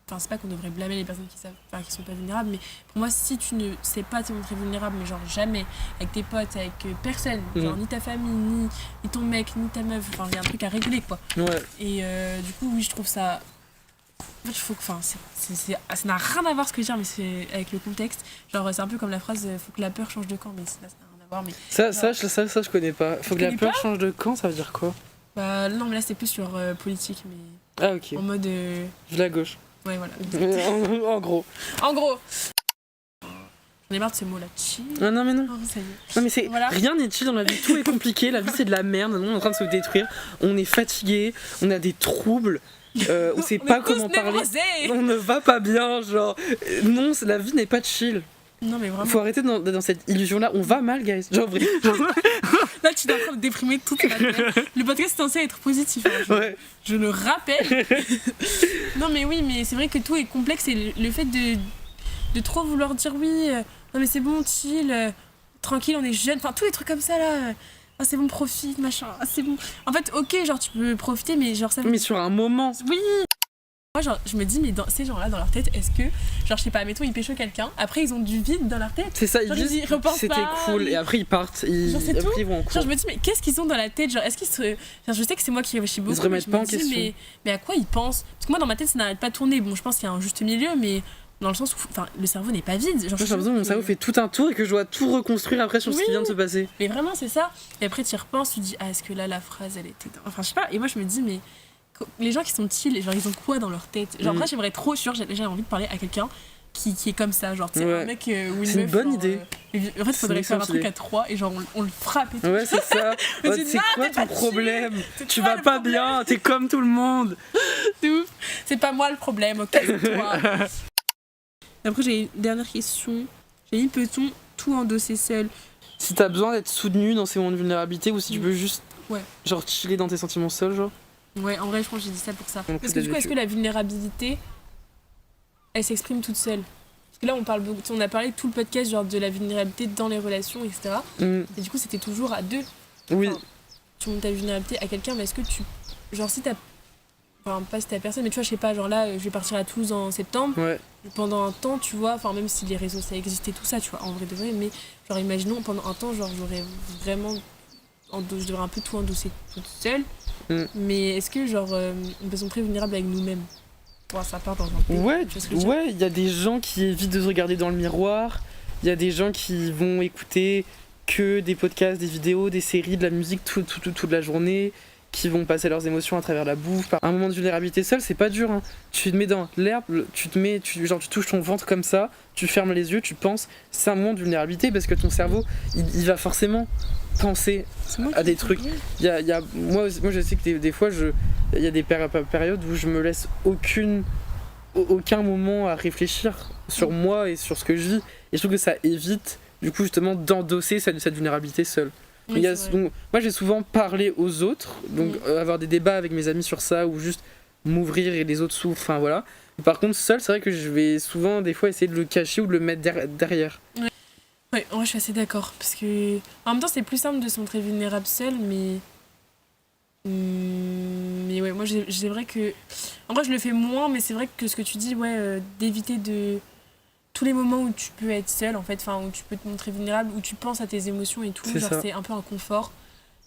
[SPEAKER 1] Enfin, c'est pas qu'on devrait blâmer les personnes qui sont pas vulnérables, mais pour moi, si tu ne sais pas te montrer vulnérable, mais genre jamais, avec tes potes, avec personne, genre ni ta famille, ni ton mec, ni ta meuf, enfin, il y a un truc à régler, quoi.
[SPEAKER 2] Ouais.
[SPEAKER 1] Et du coup, oui, je trouve ça... En fait, il faut que... Enfin, ça n'a rien à voir ce que je veux dire, mais c'est avec le contexte. Genre, c'est un peu comme la phrase « faut que la peur change de camp », mais ça n'a rien à voir. Mais,
[SPEAKER 2] ça, je connais pas. Faut que la peur change de camp, ça veut dire quoi?
[SPEAKER 1] Non, mais là, c'était plus sur politique, mais...
[SPEAKER 2] Ah, ok.
[SPEAKER 1] En mode...
[SPEAKER 2] De la gauche.
[SPEAKER 1] Ouais, voilà.
[SPEAKER 2] En gros.
[SPEAKER 1] En gros. J'en ai marre de ce mot-là. Chill.
[SPEAKER 2] Non, mais non.
[SPEAKER 1] Oh, ça y est.
[SPEAKER 2] Non, mais c'est... Voilà. Rien n'est chill dans la vie. Tout est compliqué. La vie, c'est de la merde. On est en train de se détruire. On est fatigué. On a des troubles. On sait pas comment parler. On ne va pas bien. Genre, non, la vie n'est pas chill.
[SPEAKER 1] Non, mais vraiment.
[SPEAKER 2] Faut arrêter dans cette illusion-là. On va mal, guys. Genre, vrai.
[SPEAKER 1] Là, tu es en train de déprimer toute la tête. Le podcast est censé être positif. Hein, je le rappelle. Non, mais oui, mais c'est vrai que tout est complexe et le fait de trop vouloir dire oui, non, mais c'est bon, chill, tranquille, on est jeune. Enfin, tous les trucs comme ça là. Ah, c'est bon, profite, machin. Ah, c'est bon. En fait, ok, genre, tu peux profiter, mais genre ça.
[SPEAKER 2] Mais sur un moment.
[SPEAKER 1] Oui! Moi, genre, je me dis, mais ces gens-là, dans leur tête, est-ce que, genre, je sais pas, admettons, ils pécho quelqu'un, après, ils ont du vide dans leur tête.
[SPEAKER 2] C'est ça, ils disent, c'était cool, et après, ils partent,
[SPEAKER 1] genre,
[SPEAKER 2] après, ils vont en cours.
[SPEAKER 1] Genre, je me dis, mais qu'est-ce qu'ils ont dans la tête? Genre, est-ce qu'ils se. Genre, je sais que c'est moi qui réfléchis beaucoup.
[SPEAKER 2] Ils se remettent pas en question.
[SPEAKER 1] Mais à quoi ils pensent? Parce que moi, dans ma tête, ça n'arrête pas de tourner. Bon, je pense qu'il y a un juste milieu, mais dans le sens où le cerveau n'est pas vide.
[SPEAKER 2] J'ai l'impression que mon cerveau fait tout un tour et que je dois tout reconstruire après sur ce qui vient de se passer.
[SPEAKER 1] Mais vraiment, c'est ça. Et après, tu y repenses, tu te dis, est-ce que là, la phrase, elle était... Enfin, je sais pas. Et moi, je me dis, mais les gens qui sont chill, genre, ils ont quoi dans leur tête? Genre, moi, j'aimerais trop, j'ai envie de parler à quelqu'un qui est comme ça, genre, tu sais, un mec ou une meuf.
[SPEAKER 2] C'est une bonne idée.
[SPEAKER 1] En fait, il faudrait faire un truc à 3 et genre, on le frappe et tout.
[SPEAKER 2] Ouais, c'est ça. C'est quoi ton problème? Tu vas pas bien, t'es comme tout le monde.
[SPEAKER 1] C'est ouf. C'est pas moi le problème, ok, c'est toi. Après, j'ai une dernière question. J'ai dit, peut-on tout endosser seul?
[SPEAKER 2] Si t'as besoin d'être soutenu dans ces moments de vulnérabilité ou si tu veux juste genre chiller dans tes sentiments seul, genre.
[SPEAKER 1] Ouais, en vrai, je pense que j'ai dit ça pour ça. Parce que du coup, est-ce que la vulnérabilité, elle s'exprime toute seule? Parce que là, on parle beaucoup, on a parlé tout le podcast genre de la vulnérabilité dans les relations, etc. Et du coup, c'était toujours à deux.
[SPEAKER 2] Oui.
[SPEAKER 1] Enfin, tu montres ta vulnérabilité à quelqu'un, mais est-ce que tu... Genre, si t'as... Enfin, pas si t'as personne, mais tu vois, je sais pas, genre là, je vais partir à Toulouse en septembre.
[SPEAKER 2] Ouais.
[SPEAKER 1] Pendant un temps, tu vois, enfin, même si les réseaux, ça existait, tout ça, tu vois, en vrai de vrai, mais genre, imaginons, pendant un temps, genre, j'aurais vraiment... Je devrais un peu tout endosser toute seule. Mais est-ce que, genre, on peut se montrer vulnérable avec nous-mêmes? Ça part dans un
[SPEAKER 2] ouais, il y a des gens qui évitent de se regarder dans le miroir, il y a des gens qui vont écouter que des podcasts, des vidéos, des séries, de la musique toute la journée, qui vont passer leurs émotions à travers la bouffe. Un moment de vulnérabilité seul, c'est pas dur, hein. Tu te mets dans l'herbe, tu touches ton ventre comme ça, tu fermes les yeux, tu penses, c'est un moment de vulnérabilité parce que ton cerveau, il va forcément penser à des trucs. Moi, je sais que des fois, il y a des périodes où je me laisse aucun moment à réfléchir sur moi et sur ce que je vis. Et je trouve que ça évite, du coup, justement, d'endosser cette vulnérabilité seule. Oui, donc, moi, j'ai souvent parlé aux autres, donc avoir des débats avec mes amis sur ça, ou juste m'ouvrir et les autres s'ouvrent, enfin voilà. Mais par contre, seul, c'est vrai que je vais souvent, des fois, essayer de le cacher ou de le mettre derrière.
[SPEAKER 1] Ouais, moi je suis assez d'accord, parce que en même temps c'est plus simple de se montrer vulnérable seul, mais ouais, moi c'est vrai que en vrai je le fais moins, mais c'est vrai que ce que tu dis, d'éviter de tous les moments où tu peux être seul en fait, enfin où tu peux te montrer vulnérable, où tu penses à tes émotions et tout, genre c'est un peu un confort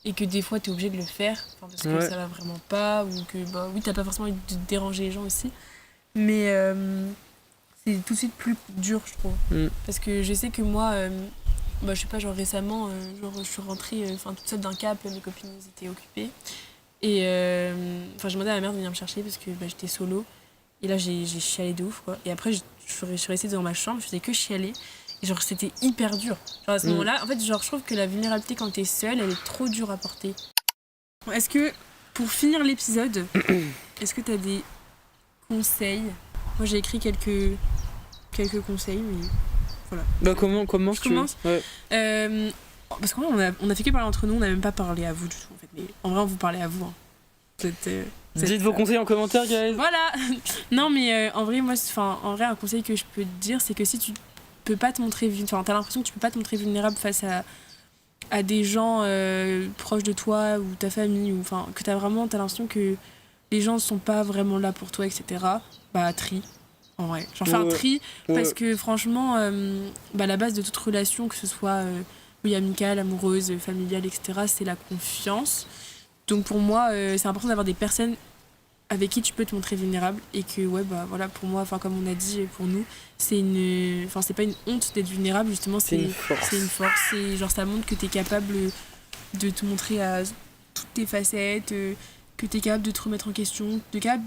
[SPEAKER 1] et que des fois t'es obligé de le faire, parce que ça va vraiment pas, ou que t'as pas forcément envie de déranger les gens aussi, mais c'est tout de suite plus dur, je trouve. Parce que je sais que moi, je sais pas, genre récemment, je suis rentrée toute seule d'un cap, mes copines étaient occupées. Et j'ai demandé à ma mère de venir me chercher parce que j'étais solo. Et là, j'ai chialé de ouf, quoi. Et après, je suis restée dans ma chambre, je faisais que chialer. Et genre, c'était hyper dur. Genre à ce moment-là, en fait, genre, je trouve que la vulnérabilité quand t'es seule, elle est trop dure à porter. Est-ce que, pour finir l'épisode, est-ce que t'as des conseils? Moi j'ai écrit quelques conseils, mais voilà.
[SPEAKER 2] Comment
[SPEAKER 1] je commence parce qu'en vrai on a fait que parler entre nous, on n'a même pas parlé à vous du tout en fait. Mais en vrai on vous parlait à vous. Hein.
[SPEAKER 2] Dites vos conseils en commentaire, guys.
[SPEAKER 1] Voilà. Non mais en vrai un conseil que je peux te dire, c'est que si tu peux pas te montrer, t'as l'impression que tu peux pas te montrer vulnérable face à des gens proches de toi ou ta famille, ou que t'as l'impression que les gens sont pas vraiment là pour toi, etc. Trie, en vrai. Genre, fais un tri, parce que franchement, la base de toute relation, que ce soit amicale, amoureuse, familiale, etc., c'est la confiance. Donc pour moi, c'est important d'avoir des personnes avec qui tu peux te montrer vulnérable, et que, pour moi, comme on a dit, pour nous, c'est pas une honte d'être vulnérable, justement, c'est une force. C'est, genre, ça montre que t'es capable de te montrer à toutes tes facettes, que t'es capable de te remettre en question,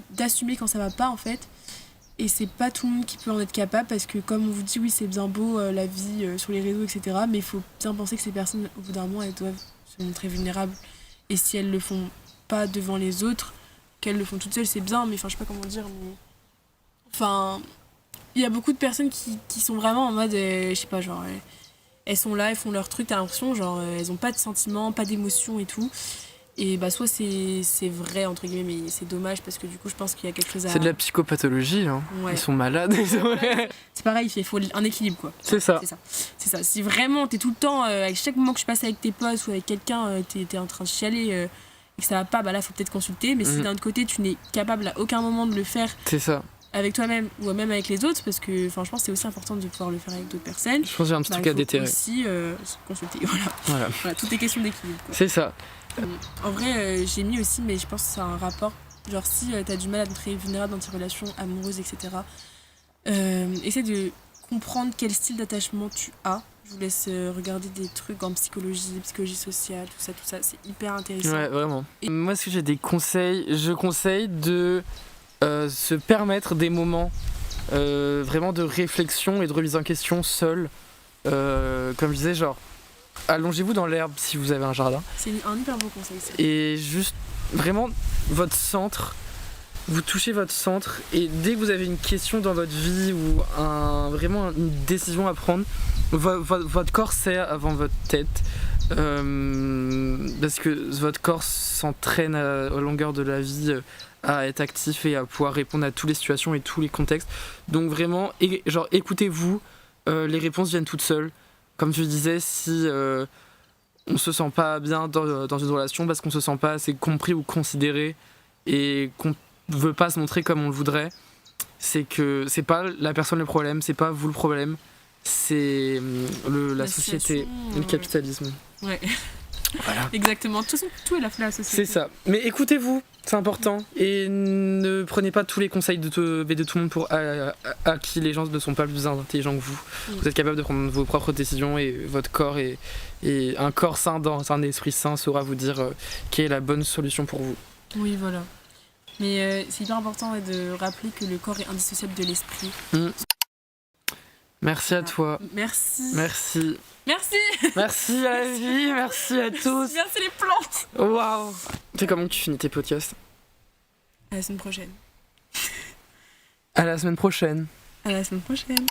[SPEAKER 1] d'assumer quand ça va pas en fait. Et c'est pas tout le monde qui peut en être capable, parce que comme on vous dit, oui c'est bien beau la vie sur les réseaux, etc. Mais il faut bien penser que ces personnes, au bout d'un moment, elles doivent se montrer vulnérables. Et si elles le font pas devant les autres, qu'elles le font toutes seules, c'est bien, mais je sais pas comment dire, mais... il y a beaucoup de personnes qui sont vraiment en mode, je sais pas, genre... elles sont là, elles font leur truc, t'as l'impression, genre, elles ont pas de sentiments, pas d'émotions et tout. Et soit c'est vrai, entre guillemets, mais c'est dommage, parce que du coup, je pense qu'il y a quelque chose à...
[SPEAKER 2] C'est de la psychopathologie, hein. Ouais. Ils sont malades.
[SPEAKER 1] C'est pareil, il faut un équilibre, quoi.
[SPEAKER 2] C'est ça.
[SPEAKER 1] Si vraiment t'es tout le temps, à chaque moment que je passe avec tes potes ou avec quelqu'un, t'es en train de chialer et que ça va pas, là, faut peut-être consulter. Mais si d'un autre côté, tu n'es capable à aucun moment de le faire... C'est ça. Avec toi-même ou même avec les autres, parce que je pense que c'est aussi important de pouvoir le faire avec d'autres personnes. Je pense qu'il y a un petit truc à déterrer. Il faut aussi consulter, voilà. Tout est question d'équilibre, quoi.
[SPEAKER 2] C'est ça.
[SPEAKER 1] En vrai, j'ai mis aussi, mais je pense que c'est un rapport. Genre, si t'as du mal à te montrer vulnérable dans tes relations amoureuses, etc., essaie de comprendre quel style d'attachement tu as. Je vous laisse regarder des trucs en psychologie sociale, tout ça, c'est hyper intéressant.
[SPEAKER 2] Ouais, vraiment. Et moi, si j'ai des conseils, je conseille de se permettre des moments vraiment de réflexion et de remise en question seul. Comme je disais, genre, allongez-vous dans l'herbe si vous avez un jardin.
[SPEAKER 1] C'est un hyper beau conseil, ça.
[SPEAKER 2] Et juste, vraiment, votre centre, vous touchez votre centre, et dès que vous avez une question dans votre vie ou vraiment une décision à prendre, votre corps sert avant votre tête. Parce que votre corps s'entraîne à longueur de la vie à être actif et à pouvoir répondre à toutes les situations et tous les contextes. Donc vraiment, genre, écoutez-vous, les réponses viennent toutes seules. Comme je disais, si on se sent pas bien dans une relation parce qu'on se sent pas assez compris ou considéré et qu'on veut pas se montrer comme on le voudrait, c'est que c'est pas la personne le problème, c'est pas vous le problème, c'est la société, le capitalisme.
[SPEAKER 1] Ouais.
[SPEAKER 2] Voilà.
[SPEAKER 1] Exactement, tout est la société.
[SPEAKER 2] C'est ça. Mais écoutez-vous, c'est important. Et ne prenez pas tous les conseils de tout le monde pour qui les gens ne sont pas plus intelligents que vous. Vous êtes capable de prendre vos propres décisions et votre corps et un corps sain dans un esprit sain saura vous dire quelle est la bonne solution pour vous.
[SPEAKER 1] Oui, voilà. Mais c'est hyper important de rappeler que le corps est indissociable de l'esprit.
[SPEAKER 2] Merci à toi.
[SPEAKER 1] Merci.
[SPEAKER 2] Merci.
[SPEAKER 1] Merci.
[SPEAKER 2] Merci à la vie, merci à tous.
[SPEAKER 1] Merci les plantes.
[SPEAKER 2] Waouh. C'est comment tu finis tes podcasts?
[SPEAKER 1] À la semaine prochaine.
[SPEAKER 2] À la semaine prochaine.
[SPEAKER 1] À la semaine prochaine.